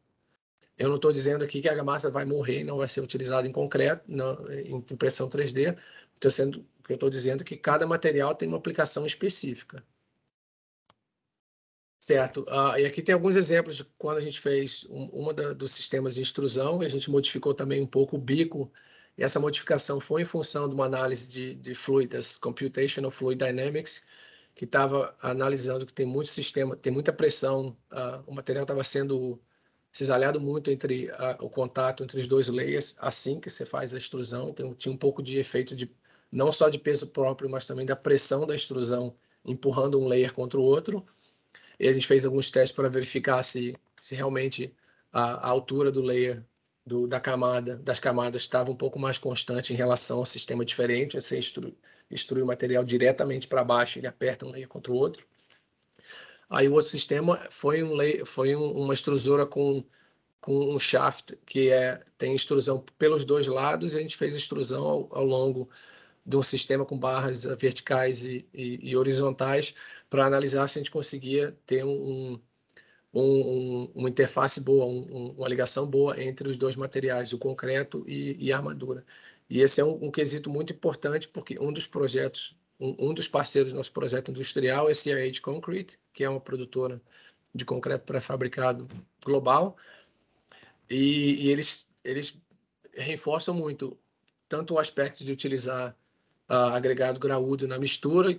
eu não estou dizendo aqui que a argamassa vai morrer e não vai ser utilizada em concreto, em impressão 3D. O que eu estou dizendo é que cada material tem uma aplicação específica. Certo. E aqui tem alguns exemplos de quando a gente fez dos sistemas de extrusão, e a gente modificou também um pouco o bico. E essa modificação foi em função de uma análise de fluidas, Computational Fluid Dynamics, que estava analisando que tem muito sistema, tem muita pressão, o material estava sendo cisalhado muito entre o contato entre os dois layers, assim que você faz a extrusão. Então, tinha um pouco de efeito não só de peso próprio, mas também da pressão da extrusão empurrando um layer contra o outro. E a gente fez alguns testes para verificar se realmente a altura do layer, das camadas, estava um pouco mais constante em relação ao sistema diferente. Você extrui o material diretamente para baixo, ele aperta um layer contra o outro. Aí o outro sistema foi uma extrusora com um shaft que tem extrusão pelos dois lados, e a gente fez extrusão ao longo de um sistema com barras verticais e horizontais para analisar se a gente conseguia ter uma interface boa, uma ligação boa entre os dois materiais, o concreto e a armadura. E esse é um quesito muito importante, porque um dos parceiros do nosso projeto industrial é CRH Concrete, que é uma produtora de concreto pré-fabricado global, e eles reforçam muito tanto o aspecto de utilizar agregado graúdo na mistura,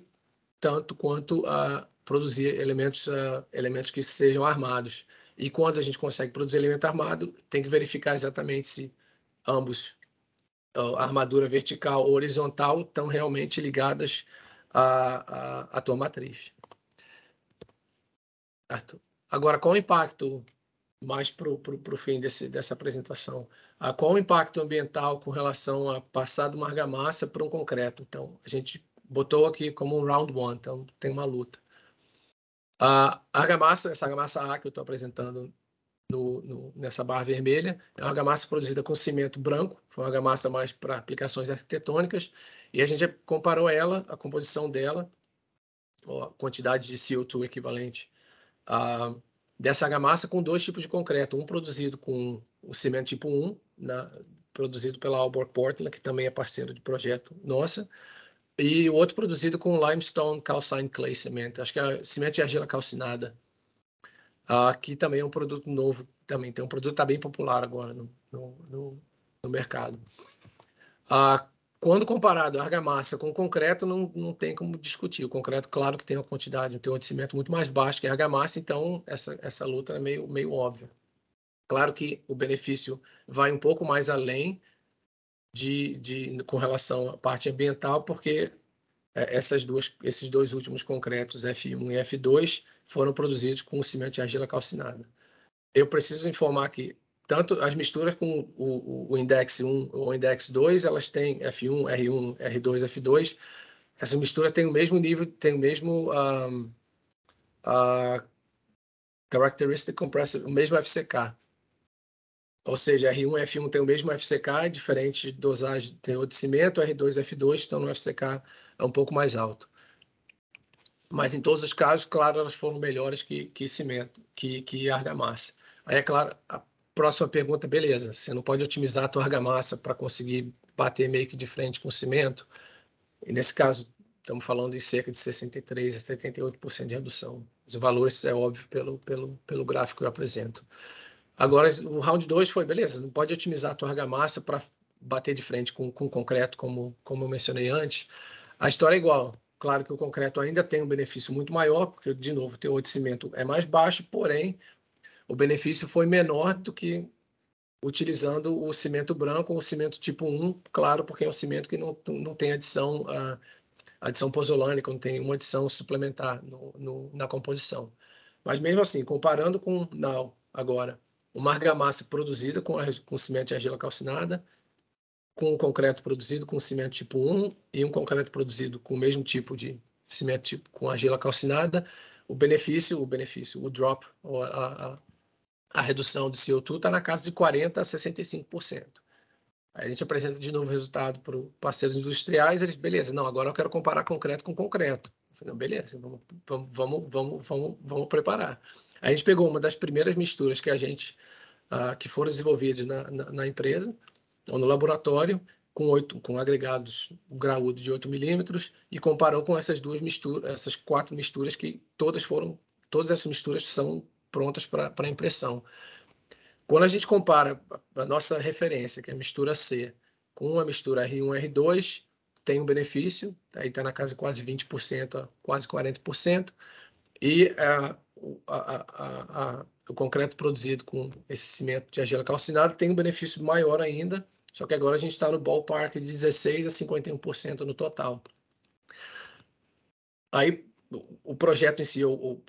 tanto quanto a produzir elementos que sejam armados. E quando a gente consegue produzir elemento armado, tem que verificar exatamente se ambos, a armadura vertical ou horizontal, estão realmente ligadas à tua matriz. Certo? Agora, qual o impacto, mais para o fim dessa apresentação, qual o impacto ambiental com relação a passar de uma argamassa para um concreto? Então, a gente botou aqui como um round one, então tem uma luta. A argamassa, essa argamassa A que eu estou apresentando nessa barra vermelha, é uma argamassa produzida com cimento branco, foi uma argamassa mais para aplicações arquitetônicas, e a gente comparou a composição dela, a quantidade de CO2 equivalente dessa argamassa com dois tipos de concreto, um produzido com o cimento tipo 1, produzido pela Aalborg Portland, que também é parceiro de projeto nossa, e o outro produzido com limestone calcine clay cement, acho que é cimento de argila calcinada. Aqui também é um produto novo, também tem um produto que está bem popular agora no mercado. Quando comparado a argamassa com concreto, não tem como discutir. O concreto, claro que tem uma quantidade, um teor de cimento muito mais baixo que a argamassa, então essa luta é meio óbvia. Claro que o benefício vai um pouco mais além com relação à parte ambiental, porque esses dois últimos concretos, F1 e F2, foram produzidos com cimento de argila calcinada. Eu preciso informar que tanto as misturas com o Index 1 ou o Index 2, elas têm F1, R1, R2, F2. Essas misturas têm o mesmo nível, têm o mesmo Characteristic Compressor, o mesmo FCK. Ou seja, R1 e F1 tem o mesmo FCK, diferente de dosagem de teor de cimento, R2 e F2 estão no FCK um pouco mais alto. Mas em todos os casos, claro, elas foram melhores que cimento, que argamassa. Aí, é claro, a próxima pergunta, beleza, você não pode otimizar a tua argamassa para conseguir bater meio que de frente com o cimento. E nesse caso, estamos falando em cerca de 63% a 78% de redução. Os valores é óbvio pelo gráfico que eu apresento. Agora, o round 2 foi, beleza, não pode otimizar a tua argamassa para bater de frente com concreto, como eu mencionei antes. A história é igual. Claro que o concreto ainda tem um benefício muito maior, porque, de novo, o teor de cimento é mais baixo, porém, o benefício foi menor do que utilizando o cimento branco ou o cimento tipo 1, claro, porque é um cimento que não tem adição pozolânica, não tem uma adição suplementar na composição. Mas mesmo assim, comparando com agora, uma argamassa produzida com cimento de argila calcinada, com o concreto produzido com cimento tipo 1 e um concreto produzido com o mesmo tipo de cimento tipo com argila calcinada, o drop, a redução de CO2 está na casa de 40% a 65%. Aí a gente apresenta de novo o resultado para os parceiros industriais, eles, beleza, não, agora eu quero comparar concreto com concreto. Eu falei, não, beleza, vamos preparar. Aí a gente pegou uma das primeiras misturas que foram desenvolvidas na empresa, ou no laboratório, com agregados graúdo de 8 milímetros, e comparou com essas 4 misturas que todas essas misturas são prontas para impressão. Quando a gente compara a nossa referência, que é a mistura C, com a mistura R1 e R2, tem um benefício, aí está na casa de quase 20%, a quase 40%, e o concreto produzido com esse cimento de argila calcinada tem um benefício maior ainda, só que agora a gente está no ballpark de 16% a 51% no total. Aí, o projeto em si,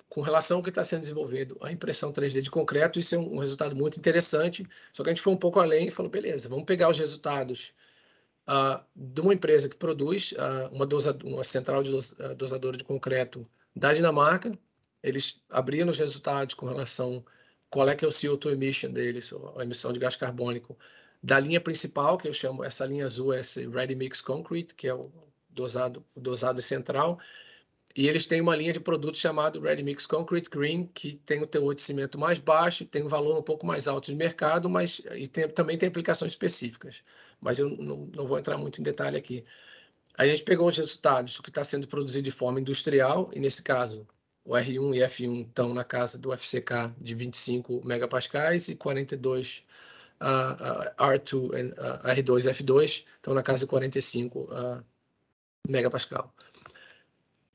com relação ao que está sendo desenvolvido, a impressão 3D de concreto, isso é um resultado muito interessante, só que a gente foi um pouco além e falou, beleza, vamos pegar os resultados de uma empresa que produz uma central de dosadora de concreto da Dinamarca. Eles abriram os resultados com relação qual é que é o CO2 emission deles, a emissão de gás carbônico, da linha principal, que eu chamo, essa linha azul, esse Ready Mix Concrete, que é o dosado central. E eles têm uma linha de produtos chamado Ready Mix Concrete Green, que tem o teor de cimento mais baixo, tem um valor um pouco mais alto de mercado, mas também tem aplicações específicas. Mas eu não vou entrar muito em detalhe aqui. Aí a gente pegou os resultados, o que está sendo produzido de forma industrial, e nesse caso, o R1 e F1 estão na casa do FCK de 25 megapascais e 42 R2 e F2 estão na casa de 45 megapascal.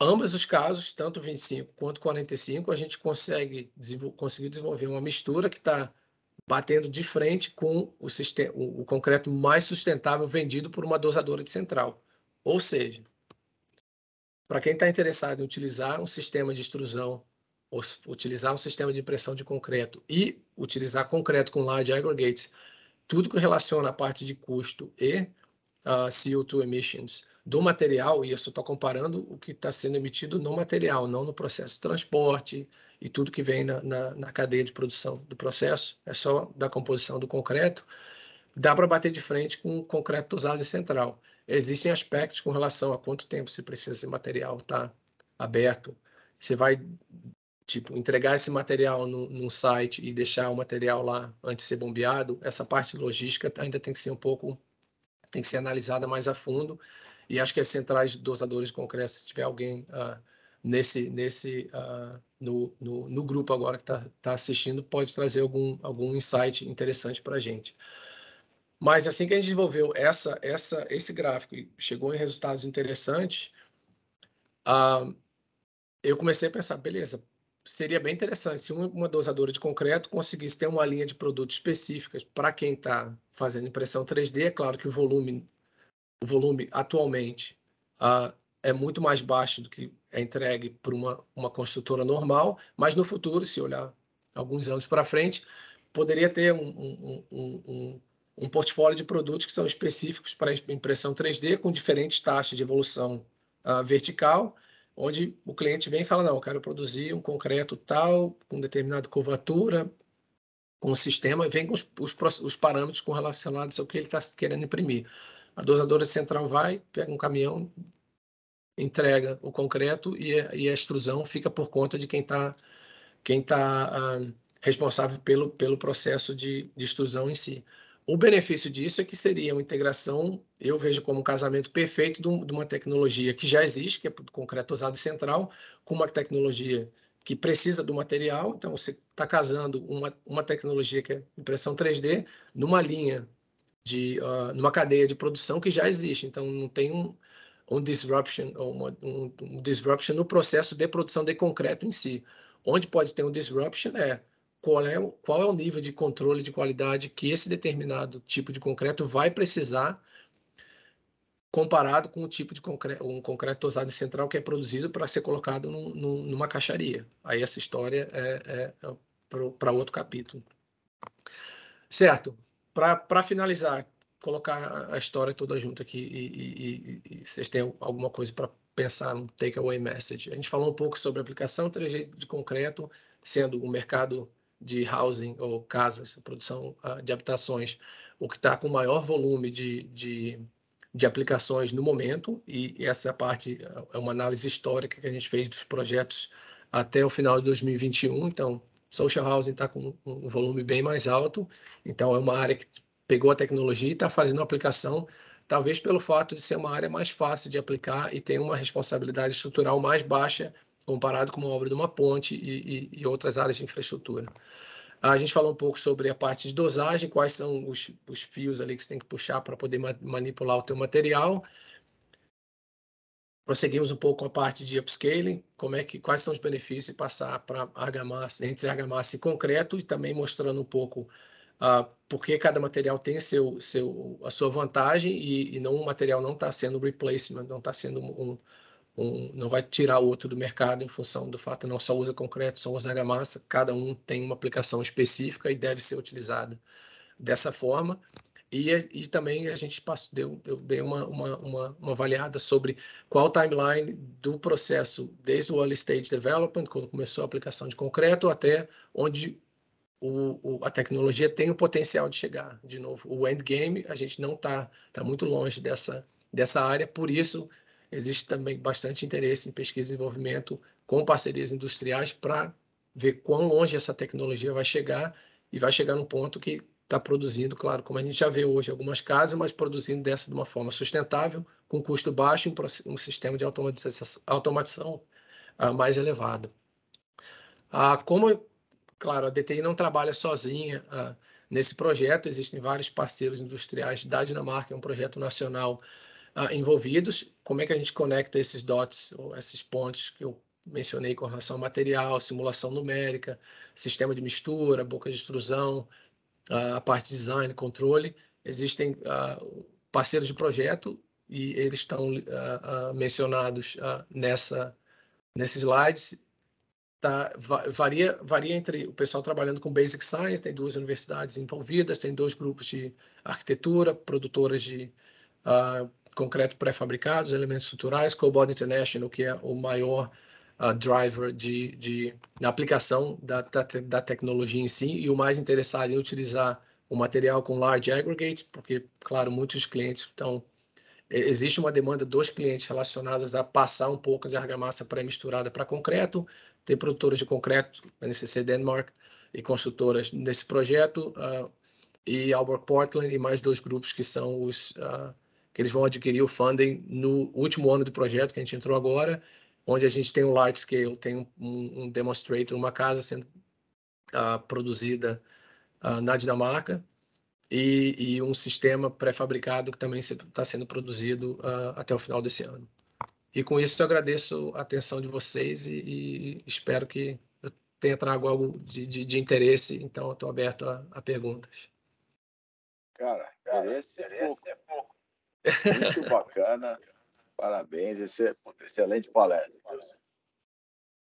Ambos os casos, tanto 25 quanto 45, a gente conseguiu desenvolver uma mistura que está batendo de frente com o concreto mais sustentável vendido por uma dosadora de central. Ou seja, para quem está interessado em utilizar um sistema de extrusão, ou utilizar um sistema de impressão de concreto e utilizar concreto com large aggregates, tudo que relaciona a parte de custo e CO2 emissions do material, e eu só estou comparando o que está sendo emitido no material, não no processo de transporte e tudo que vem na cadeia de produção do processo, é só da composição do concreto, dá para bater de frente com o concreto dosado em central. Existem aspectos com relação a quanto tempo você precisa esse material estar aberto. Você vai entregar esse material num site e deixar o material lá antes de ser bombeado. Essa parte logística ainda tem que ser analisada mais a fundo, e acho que as centrais dosadores de concreto, se tiver alguém no grupo agora que está assistindo, pode trazer algum insight interessante para a gente. Mas assim que a gente desenvolveu esse gráfico e chegou em resultados interessantes, eu comecei a pensar, beleza, seria bem interessante se uma dosadora de concreto conseguisse ter uma linha de produtos específicas para quem está fazendo impressão 3D. É claro que o volume atualmente é muito mais baixo do que é entregue por uma construtora normal, mas no futuro, se olhar alguns anos para frente, poderia ter um portfólio de produtos que são específicos para impressão 3D, com diferentes taxas de evolução vertical, onde o cliente vem e fala, não, eu quero produzir um concreto tal, com determinada curvatura, com o sistema, e vem com os parâmetros relacionados ao que ele está querendo imprimir. A dosadora central vai, pega um caminhão, entrega o concreto e a extrusão fica por conta de quem tá responsável pelo processo de extrusão em si. O benefício disso é que seria uma integração, eu vejo como um casamento perfeito de uma tecnologia que já existe, que é o concreto usado central, com uma tecnologia que precisa do material. Então, você está casando uma tecnologia que é impressão 3D numa linha, numa cadeia de produção que já existe. Então, não tem um disruption, ou um disruption no processo de produção de concreto em si. Onde pode ter um disruption qual é o nível de controle de qualidade que esse determinado tipo de concreto vai precisar comparado com o tipo de concreto, um concreto dosado central que é produzido para ser colocado numa caixaria. Aí essa história é para outro capítulo. Certo. Para finalizar, colocar a história toda junto aqui e vocês têm alguma coisa para pensar, um takeaway message. A gente falou um pouco sobre a aplicação 3D de concreto, sendo o mercado de housing ou casas, produção de habitações, o que está com maior volume de aplicações no momento, e essa parte é uma análise histórica que a gente fez dos projetos até o final de 2021. Então, social housing está com um volume bem mais alto, então é uma área que pegou a tecnologia e está fazendo a aplicação, talvez pelo fato de ser uma área mais fácil de aplicar e tem uma responsabilidade estrutural mais baixa comparado com uma obra de uma ponte e outras áreas de infraestrutura. A gente falou um pouco sobre a parte de dosagem, quais são os fios ali que você tem que puxar para poder manipular o teu material. Prosseguimos um pouco com a parte de upscaling, quais são os benefícios de passar para argamassa, entre argamassa e concreto, e também mostrando um pouco por que cada material tem a sua vantagem e um material não está sendo replacement, não está sendo não vai tirar o outro do mercado em função do fato que não só usa concreto, só usa argamassa, cada um tem uma aplicação específica e deve ser utilizada dessa forma. E também a gente dei uma avaliada sobre qual o timeline do processo, desde o early stage development, quando começou a aplicação de concreto, até onde a tecnologia tem o potencial de chegar. De novo, o endgame, a gente não está muito longe dessa área, por isso existe também bastante interesse em pesquisa e desenvolvimento com parcerias industriais para ver quão longe essa tecnologia vai chegar, e vai chegar num ponto que está produzindo, claro, como a gente já vê hoje algumas casas, mas produzindo dessa de uma forma sustentável, com custo baixo, um sistema de automatização mais elevado. Claro, a DTI não trabalha sozinha nesse projeto, existem vários parceiros industriais da Dinamarca, é um projeto nacional envolvidos. Como é que a gente conecta esses dots, ou esses pontos que eu mencionei com relação ao material, simulação numérica, sistema de mistura, boca de extrusão, a parte de design, controle. Existem parceiros de projeto e eles estão mencionados nesses slides. Varia entre o pessoal trabalhando com Basic Science, tem 2 universidades envolvidas, tem 2 grupos de arquitetura, produtoras de concreto pré-fabricados, elementos estruturais, Cobalt International, que é o maior driver na aplicação da tecnologia em si, e o mais interessado em utilizar o material com large aggregates, porque, claro, muitos clientes existe uma demanda dos clientes relacionadas a passar um pouco de argamassa pré-misturada para concreto. Tem produtoras de concreto, a NCC Denmark, e construtoras nesse projeto, e Aalborg Portland, e mais 2 grupos que são que eles vão adquirir o funding no último ano do projeto, que a gente entrou agora, onde a gente tem um large scale, tem um demonstrator, uma casa sendo produzida na Dinamarca, e um sistema pré-fabricado que também está sendo produzido até o final desse ano. E com isso eu agradeço a atenção de vocês e espero que eu tenha trago algo de interesse, então eu estou aberto a perguntas. Cara, interesse é pouco. Muito bacana, parabéns, excelente palestra, Wilson.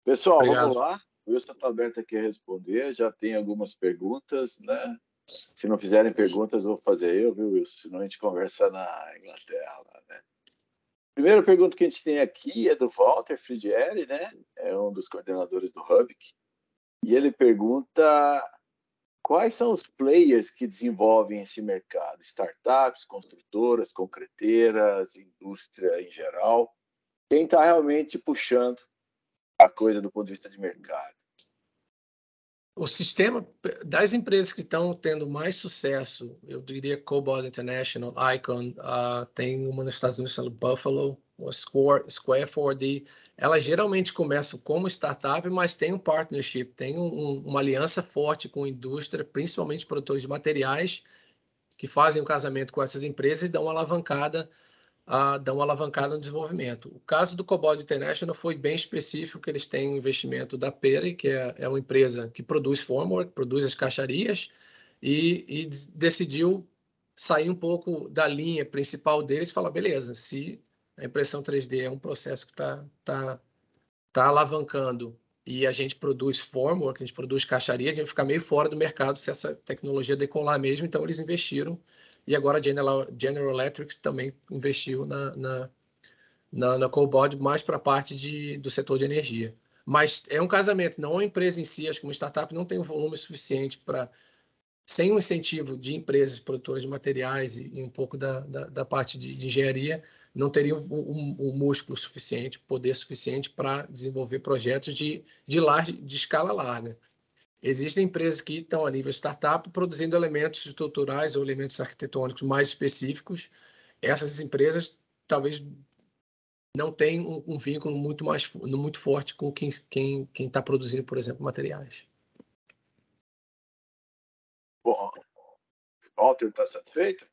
Pessoal, Obrigado. Vamos lá, o Wilson está aberto aqui a responder, já tem algumas perguntas, né? Se não fizerem perguntas, eu vou fazer eu, viu, Wilson? Senão a gente conversa na Inglaterra, né? Primeira pergunta que a gente tem aqui é do Walter Frigieri, né? É um dos coordenadores do Hubik. E ele pergunta quais são os players que desenvolvem esse mercado? Startups, construtoras, concreteiras, indústria em geral. Quem está realmente puxando a coisa do ponto de vista de mercado? O sistema das empresas que estão tendo mais sucesso, eu diria Cobalt International, Icon, tem uma nos Estados Unidos, Buffalo, Square 4D. Elas geralmente começam como startup, mas tem um partnership, tem uma aliança forte com a indústria, principalmente produtores de materiais, que fazem o casamento com essas empresas e dão uma alavancada no desenvolvimento. O caso do Cobalt International foi bem específico, que eles têm um investimento da Peri, que é uma empresa que produz formwork, produz as caixarias, e decidiu sair um pouco da linha principal deles e falar, beleza, se a impressão 3D é um processo que tá alavancando e a gente produz formwork, a gente produz caixaria, a gente vai ficar meio fora do mercado se essa tecnologia decolar mesmo, então eles investiram e agora a General Electric também investiu na Cobalt mais para a parte do setor de energia. Mas é um casamento, não a empresa em si, acho que uma startup não tem um volume suficiente para, sem um incentivo de empresas produtoras de materiais e um pouco da parte de engenharia, não teria um músculo suficiente, poder suficiente para desenvolver projetos de escala larga. Existem empresas que estão a nível startup produzindo elementos estruturais ou elementos arquitetônicos mais específicos. Essas empresas talvez não tenham um vínculo muito forte com quem está produzindo, por exemplo, materiais. Bom, Walter está satisfeito?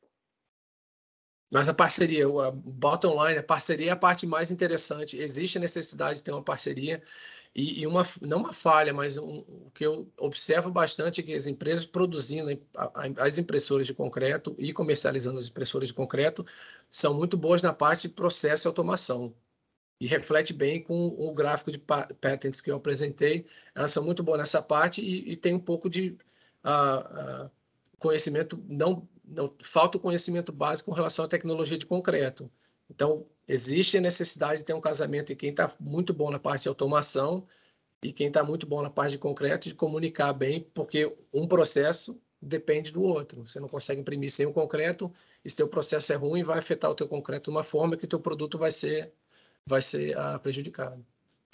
Mas a parceria, a bottom line, a parceria é a parte mais interessante. Existe a necessidade de ter uma parceria e não uma falha, mas o que eu observo bastante é que as empresas produzindo as impressoras de concreto e comercializando as impressoras de concreto são muito boas na parte de processo e automação. E reflete bem com o gráfico de patents que eu apresentei. Elas são muito boas nessa parte e tem um pouco de conhecimento, não falta o conhecimento básico com relação à tecnologia de concreto. Então, existe a necessidade de ter um casamento em quem está muito bom na parte de automação e quem está muito bom na parte de concreto, de comunicar bem, porque um processo depende do outro. Você não consegue imprimir sem o concreto, e se teu processo é ruim, vai afetar o teu concreto de uma forma que o teu produto vai ser prejudicado.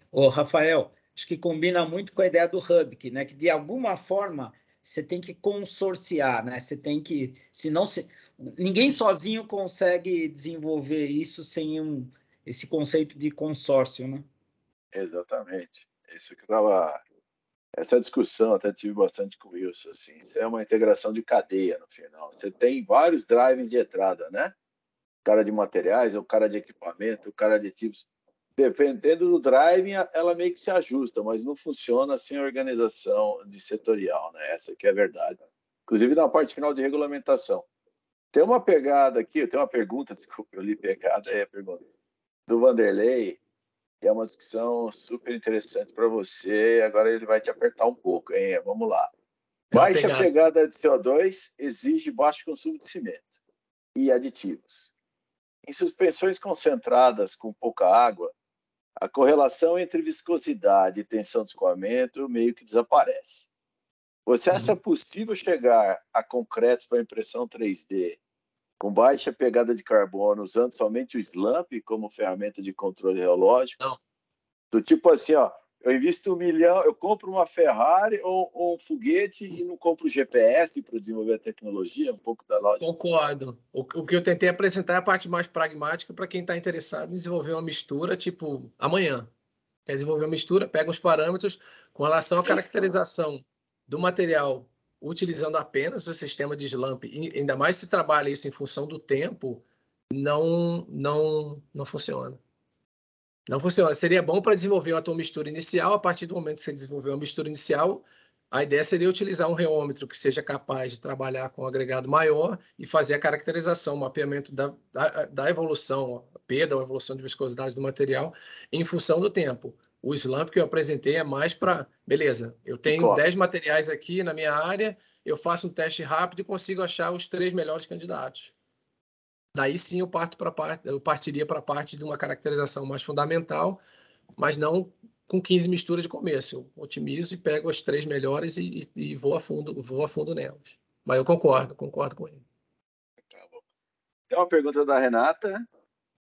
Ô, Rafael, acho que combina muito com a ideia do Hubik, né? Que de alguma forma você tem que consorciar, né? Você tem que, senão ninguém sozinho consegue desenvolver isso sem esse conceito de consórcio, né? Exatamente. Isso que estava. Essa discussão até tive bastante com isso. Assim, isso é uma integração de cadeia no final. Você tem vários drives de entrada, né? O cara de materiais, o cara de equipamento, o cara de tipos. Dependendo do drive, ela meio que se ajusta, mas não funciona sem organização de setorial, né? Essa que é a verdade. Inclusive na parte final de regulamentação. Tem uma pegada aqui, tem uma pergunta, desculpa, eu li pegada, é a pergunta do Vanderlei, que é uma discussão super interessante para você. Agora ele vai te apertar um pouco, hein? Vamos lá. Baixa pegada de CO2 exige baixo consumo de cimento e aditivos. Em suspensões concentradas com pouca água, a correlação entre viscosidade e tensão de escoamento meio que desaparece. Você acha possível chegar a concretos para impressão 3D com baixa pegada de carbono usando somente o SLAMP como ferramenta de controle reológico? Não. Do tipo assim, ó, eu invisto 1 milhão, eu compro uma Ferrari ou um foguete e não compro GPS para desenvolver a tecnologia, um pouco da lógica. Concordo. O que eu tentei apresentar é a parte mais pragmática para quem está interessado em desenvolver uma mistura, tipo, amanhã. Quer desenvolver uma mistura, pega os parâmetros com relação à caracterização do material, utilizando apenas o sistema de SLAMP, e ainda mais se trabalha isso em função do tempo, não funciona. Não funciona. Seria bom para desenvolver uma tua mistura inicial. A partir do momento que você desenvolver uma mistura inicial, a ideia seria utilizar um reômetro que seja capaz de trabalhar com um agregado maior e fazer a caracterização, o mapeamento da evolução, a perda ou evolução de viscosidade do material em função do tempo. O SLAMP que eu apresentei é mais para, beleza, eu tenho 10 materiais aqui na minha área, eu faço um teste rápido e consigo achar os 3 melhores candidatos. daí sim eu partiria para a parte de uma caracterização mais fundamental, mas não com 15 misturas de começo. Eu otimizo e pego as 3 melhores e vou a fundo nelas. Mas eu concordo com ele. Tem uma pergunta da Renata.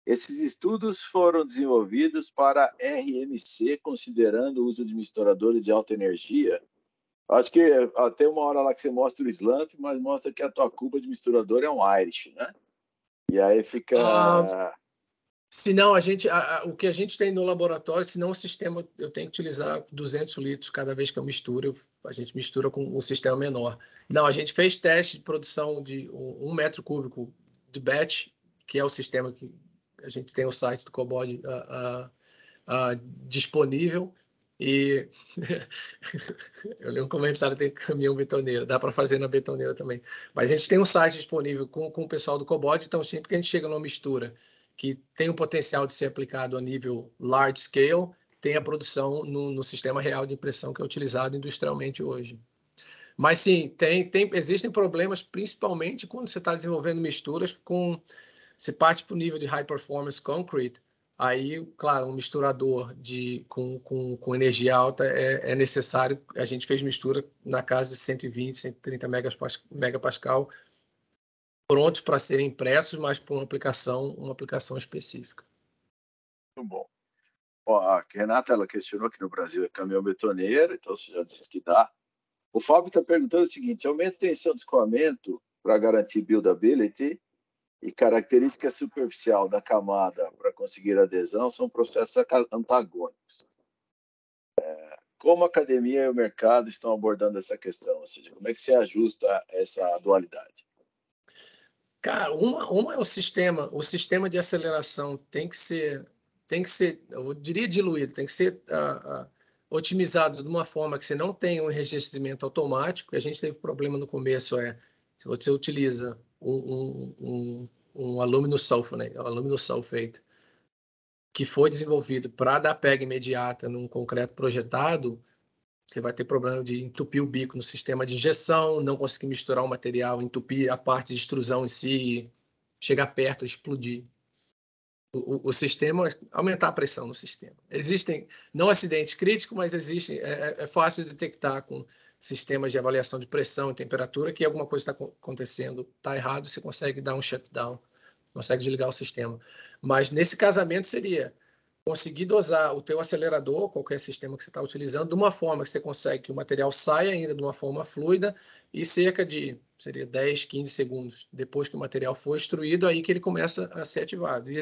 Esses estudos foram desenvolvidos para RMC, considerando o uso de misturadores de alta energia? Acho que tem uma hora lá que você mostra o slump, mas mostra que a tua cuba de misturador é um Irish, né? E aí fica... Se não, o que a gente tem no laboratório, se não o sistema, eu tenho que utilizar 200 litros cada vez que eu misturo, a gente mistura com um sistema menor. Não, a gente fez teste de produção de 1 metro cúbico de batch, que é o sistema que a gente tem o site do Cobod disponível, e eu li um comentário, tem caminhão betoneiro, dá para fazer na betoneira também. Mas a gente tem um site disponível com o pessoal do Cobod, então sempre que a gente chega numa mistura que tem o potencial de ser aplicado a nível large scale, tem a produção no sistema real de impressão que é utilizado industrialmente hoje. Mas sim, existem problemas, principalmente quando você está desenvolvendo misturas você parte para o nível de high performance concrete, aí, claro, um misturador com energia alta é necessário. A gente fez mistura na casa de 120, 130 megapascal, prontos para serem impressos, mas para uma aplicação específica. Muito bom. Bom, a Renata, ela questionou que no Brasil é caminhão betoneiro, então você já disse que dá. O Fábio está perguntando o seguinte: aumento de tensão de escoamento para garantir buildability e característica superficial da camada para conseguir adesão são processos antagônicos. Como a academia e o mercado estão abordando essa questão? Ou seja, como é que se ajusta essa dualidade? Cara, uma é o sistema de aceleração tem que ser, eu diria diluído, tem que ser otimizado de uma forma que você não tenha um enrijecimento automático. A gente teve problema no começo, se você utiliza um alumínio sulfate, que foi desenvolvido para dar pega imediata num concreto projetado, você vai ter problema de entupir o bico no sistema de injeção, não conseguir misturar o material, entupir a parte de extrusão em si, chegar perto, explodir. O sistema, aumentar a pressão no sistema. Existem, não acidente crítico, mas existe, é fácil de detectar com sistemas de avaliação de pressão e temperatura que alguma coisa está acontecendo, está errado, você consegue dar um shutdown, consegue desligar o sistema. Mas nesse casamento seria conseguir dosar o teu acelerador, qualquer sistema que você está utilizando, de uma forma que você consegue que o material saia ainda de uma forma fluida e cerca de, seria 10, 15 segundos depois que o material for extruído, aí que ele começa a ser ativado. E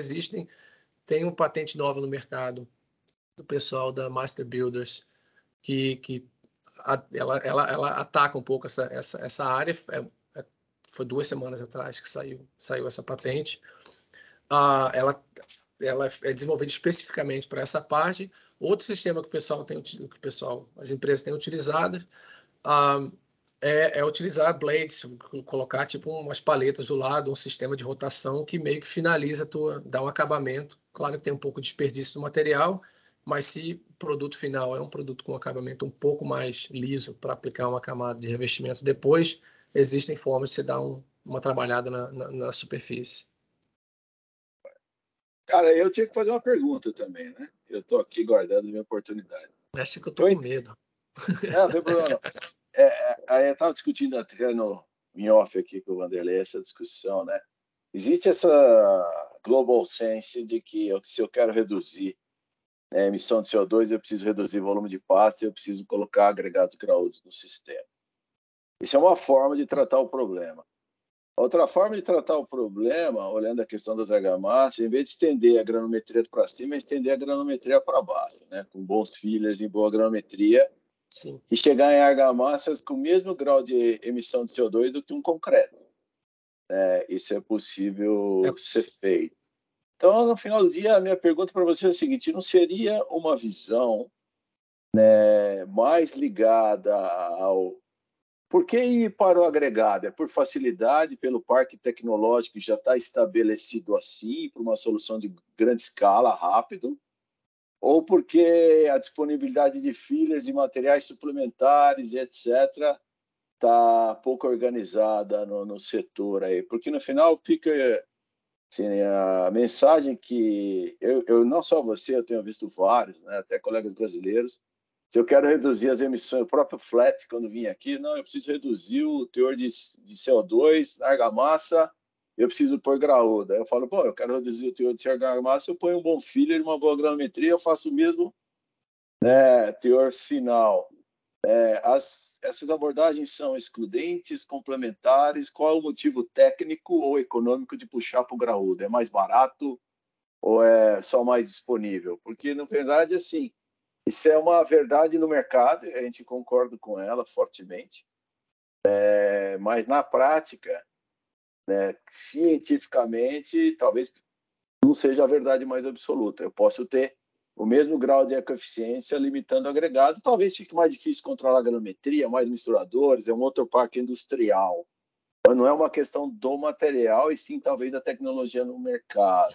tem uma patente nova no mercado do pessoal da Master Builders ela ataca um pouco essa área. Foi 2 semanas atrás que saiu essa patente. Ela é desenvolvida especificamente para essa parte. Outro sistema que as empresas têm utilizado é utilizar blades, colocar tipo umas paletas do lado, um sistema de rotação que meio que finaliza, dá um acabamento. Claro que tem um pouco de desperdício do material, mas se o produto final é um produto com acabamento um pouco mais liso para aplicar uma camada de revestimento depois, existem formas de você dar uma trabalhada na superfície. Cara, eu tinha que fazer uma pergunta também, né? Eu estou aqui guardando a minha oportunidade. Essa que eu estou com medo. Não tem problema não. Aí eu estava discutindo até em off aqui com o Vanderlei essa discussão, né? Existe essa global sense de que se eu quero reduzir a emissão de CO2, eu preciso reduzir o volume de pasta, eu preciso colocar agregados graúdos no sistema. Isso é uma forma de tratar o problema. Outra forma de tratar o problema, olhando a questão das argamassas, em vez de estender a granometria para cima, é estender a granometria para baixo, né? Com bons fillers e boa granometria. Sim. E chegar em argamassas com o mesmo grau de emissão de CO2 do que um concreto. Isso é possível ser feito. Então, no final do dia, a minha pergunta para você é a seguinte: não seria uma visão mais ligada ao... Por que ir para o agregado? É por facilidade, pelo parque tecnológico que já está estabelecido assim, para uma solução de grande escala, rápido? Ou porque a disponibilidade de fillers, de materiais suplementares, etc., está pouco organizada no setor aí? Porque no final fica Assim, a mensagem que eu não só você, eu tenho visto vários, né, até colegas brasileiros, se eu quero reduzir as emissões, o próprio Flat, quando vim aqui, não, eu preciso reduzir o teor de CO2 na argamassa, eu preciso pôr graúda. Aí eu falo, pô, eu quero reduzir o teor de argamassa, eu ponho um bom filler, uma boa granometria, eu faço o mesmo, né, teor final. Essas abordagens são excludentes, complementares? Qual é o motivo técnico ou econômico de puxar para o graúdo? É mais barato ou é só mais disponível? Porque, na verdade, assim, isso é uma verdade no mercado, a gente concorda com ela fortemente, mas na prática, né, cientificamente, talvez não seja a verdade mais absoluta. Eu posso ter o mesmo grau de ecoeficiência limitando o agregado, talvez fique mais difícil controlar a granometria, mais misturadores, é um outro parque industrial. Mas não é uma questão do material, e sim talvez da tecnologia no mercado.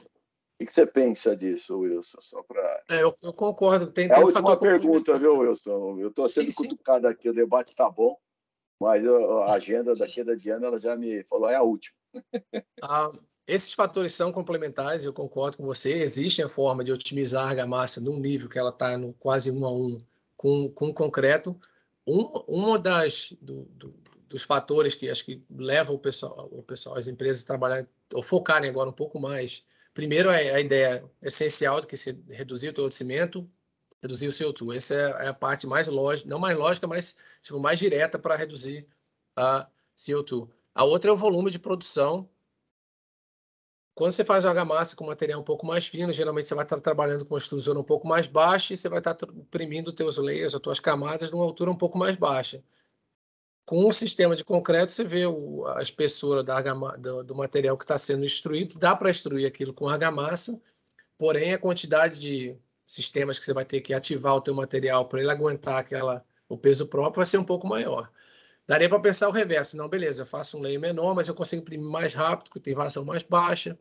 O que você pensa disso, Wilson? Só para... Eu concordo. É a Tem um última fator pergunta, complementar. viu, Wilson? Eu estou sendo Sim. cutucado aqui, o debate está bom, mas a agenda daqui da Diana ela já me falou, é a última. Esses fatores são complementares, eu concordo com você. Existe a forma de otimizar a argamassa num nível que ela está no quase 1 a 1 com o concreto. Dos fatores que acho que leva o pessoal, as empresas a trabalhar ou focarem agora um pouco mais. Primeiro é a ideia essencial de que se reduzir o teor de cimento, reduzir o CO2. Essa é a parte mais lógica, não mais lógica, mas tipo, mais direta para reduzir a CO2. A outra é o volume de produção. Quando você faz argamassa com material um pouco mais fino, geralmente você vai estar trabalhando com uma extrusão um pouco mais baixa e você vai estar imprimindo os teus layers, as tuas camadas, numa altura um pouco mais baixa. Com o sistema de concreto, você vê a espessura do material que está sendo extruído, dá para extruir aquilo com argamassa, porém a quantidade de sistemas que você vai ter que ativar o teu material para ele aguentar o peso próprio vai ser um pouco maior. Daria para pensar o reverso. Não, beleza, eu faço um layer menor, mas eu consigo imprimir mais rápido, porque tem vazão mais baixa.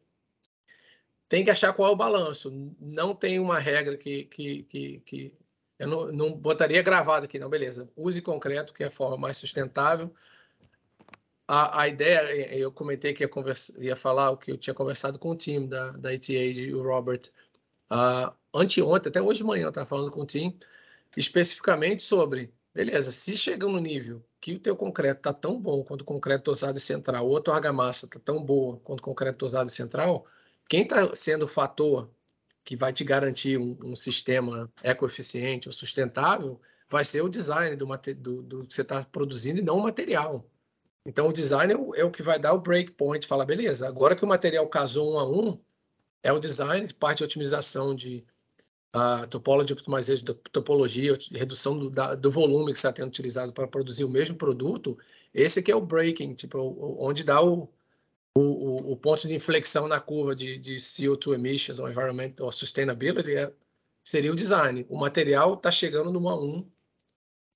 Tem que achar qual é o balanço. Não tem uma regra que eu não botaria gravado aqui, não, beleza. Use concreto, que é a forma mais sustentável. A ideia, eu comentei que ia falar o que eu tinha conversado com o time da ETA e o Robert. Anteontem, até hoje de manhã, eu estava falando com o time, especificamente sobre, beleza, se chega no nível que o teu concreto está tão bom quanto o concreto dosado e central, ou a tua argamassa está tão boa quanto o concreto dosado e central, quem está sendo o fator que vai te garantir um sistema ecoeficiente ou sustentável vai ser o design do que você está produzindo e não o material. Então, o design é o que vai dar o breakpoint, fala, beleza, agora que o material casou 1 a 1, é o design, parte de otimização de topology optimization, topologia, redução do volume que está sendo utilizado para produzir o mesmo produto, esse que é o breaking, tipo, onde dá o ponto de inflexão na curva de CO2 emissions ou environment ou sustainability seria o design. O material está chegando no 1 a 1,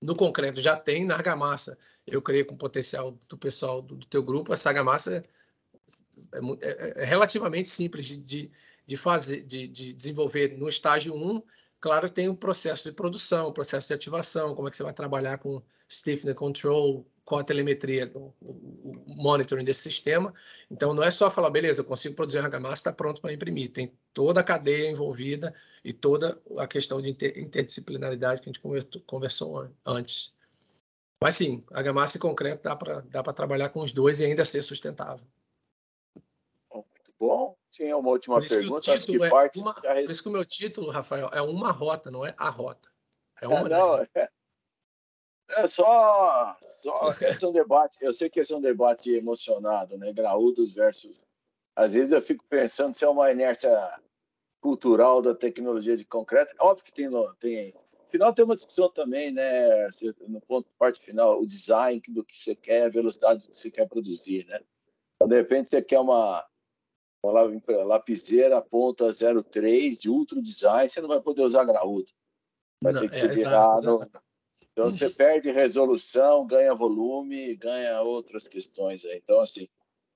no concreto já tem, na argamassa. Eu creio com o potencial do pessoal do teu grupo, essa argamassa é relativamente simples de fazer, de desenvolver no estágio 1. Claro que tem o processo de produção, o processo de ativação, como é que você vai trabalhar com stiffness control, com a telemetria, o monitoring desse sistema. Então, não é só falar, beleza, eu consigo produzir argamassa, está pronto para imprimir. Tem toda a cadeia envolvida e toda a questão de interdisciplinaridade que a gente conversou antes. Mas sim, argamassa e concreto dá para trabalhar com os dois e ainda ser sustentável. Muito bom. Tinha uma última pergunta, acho que parte... Por isso que o meu título, Rafael, é uma rota, não é a rota. É uma das rotas. Esse é um debate, eu sei que esse é um debate emocionado, né? Graúdos versus... Às vezes eu fico pensando se é uma inércia cultural da tecnologia de concreto. Óbvio que tem... No final tem uma discussão também, né? No ponto, parte final, o design do que você quer, a velocidade que você quer produzir, né? Então, de repente, você quer uma lapiseira ponta 0,3 de ultra design, você não vai poder usar graúdo. Vai ter que se virar. Então, você perde resolução, ganha volume, ganha outras questões aí. Então, assim,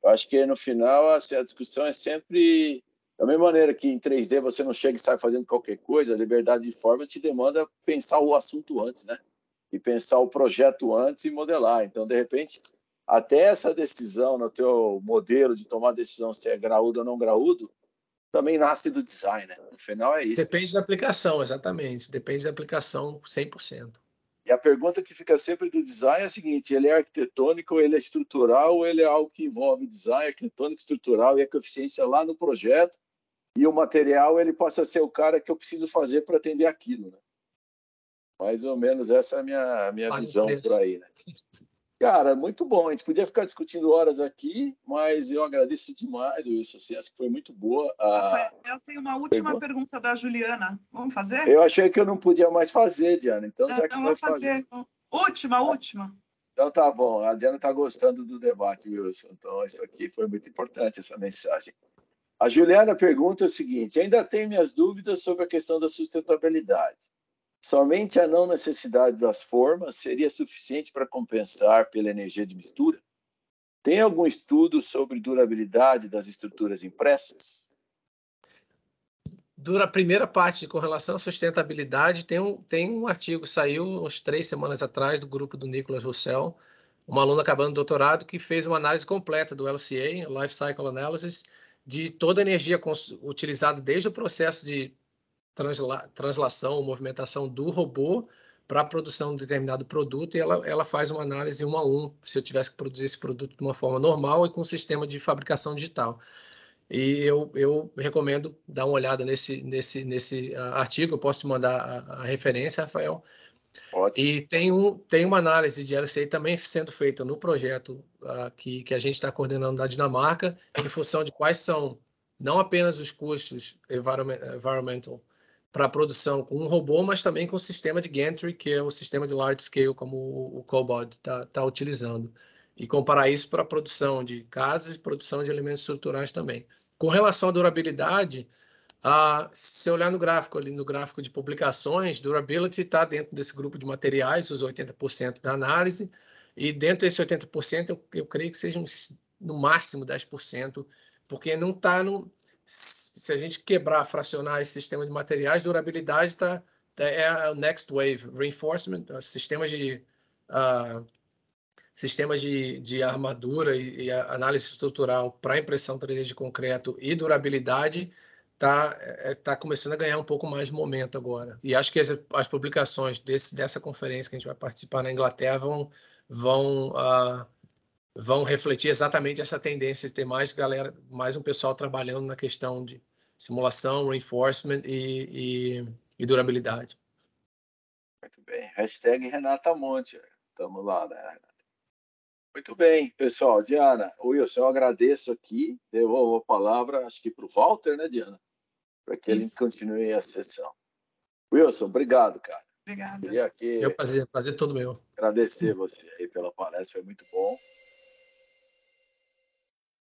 eu acho que no final a discussão é sempre da mesma maneira que em 3D você não chega e sai fazendo qualquer coisa, a liberdade de forma te demanda pensar o assunto antes, né? E pensar o projeto antes e modelar. Então, de repente, até essa decisão no teu modelo de tomar decisão se é graúdo ou não graúdo, também nasce do design, né? No final é isso. Depende da aplicação, exatamente. Depende da aplicação 100%. E a pergunta que fica sempre do design é a seguinte: ele é arquitetônico, ele é estrutural, ou ele é algo que envolve design arquitetônico, estrutural e a eficiência lá no projeto, e o material ele possa ser o cara que eu preciso fazer para atender aquilo, né? Mais ou menos essa é a minha visão por aí, né? Cara, muito bom. A gente podia ficar discutindo horas aqui, mas eu agradeço demais, Wilson. Assim, acho que foi muito boa. Eu tenho uma última pergunta da Juliana. Vamos fazer? Eu achei que eu não podia mais fazer, Diana. Então, já que vai vamos fazer. Última. Então, tá bom. A Diana está gostando do debate, Wilson. Então, isso aqui foi muito importante, essa mensagem. A Juliana pergunta o seguinte: ainda tenho minhas dúvidas sobre a questão da sustentabilidade. Somente a não necessidade das formas seria suficiente para compensar pela energia de mistura? Tem algum estudo sobre durabilidade das estruturas impressas? A primeira parte com relação à sustentabilidade, tem um artigo que saiu uns 3 semanas atrás do grupo do Nicholas Roussel, uma aluna acabando o doutorado, que fez uma análise completa do LCA, Life Cycle Analysis, de toda a energia utilizada desde o processo de translação, movimentação do robô para a produção de determinado produto, e ela faz uma análise 1 a 1, se eu tivesse que produzir esse produto de uma forma normal e com um sistema de fabricação digital. E eu recomendo dar uma olhada nesse artigo, eu posso te mandar a referência, Rafael. Ótimo. E tem uma análise de LCA também sendo feita no projeto que a gente está coordenando na Dinamarca, em função de quais são não apenas os custos environmental para a produção com um robô, mas também com o sistema de gantry, que é o sistema de large scale, como o Cobalt está utilizando. E comparar isso para a produção de casas e produção de elementos estruturais também. Com relação à durabilidade, se olhar no gráfico, ali no gráfico de publicações, durability está dentro desse grupo de materiais, os 80% da análise, e dentro desse 80%, eu creio que sejam no máximo 10%, porque não está no... Se a gente quebrar, fracionar esse sistema de materiais, durabilidade é o next wave, reinforcement, sistemas de armadura e análise estrutural para impressão 3D de concreto e durabilidade tá começando a ganhar um pouco mais de momento agora. E acho que as publicações dessa conferência que a gente vai participar na Inglaterra vão refletir exatamente essa tendência de ter mais galera, mais um pessoal trabalhando na questão de simulação, reinforcement e durabilidade. Muito bem. Hashtag Renata Monte. Estamos lá, né, Renata? Muito bem, pessoal. Diana, Wilson, eu agradeço aqui. Devolvo a palavra, acho que para o Walter, né, Diana? Para que ele continue a sessão. Wilson, obrigado, cara. Obrigada. Queria aqui Prazer todo meu. agradecer você aí pela palestra, foi muito bom.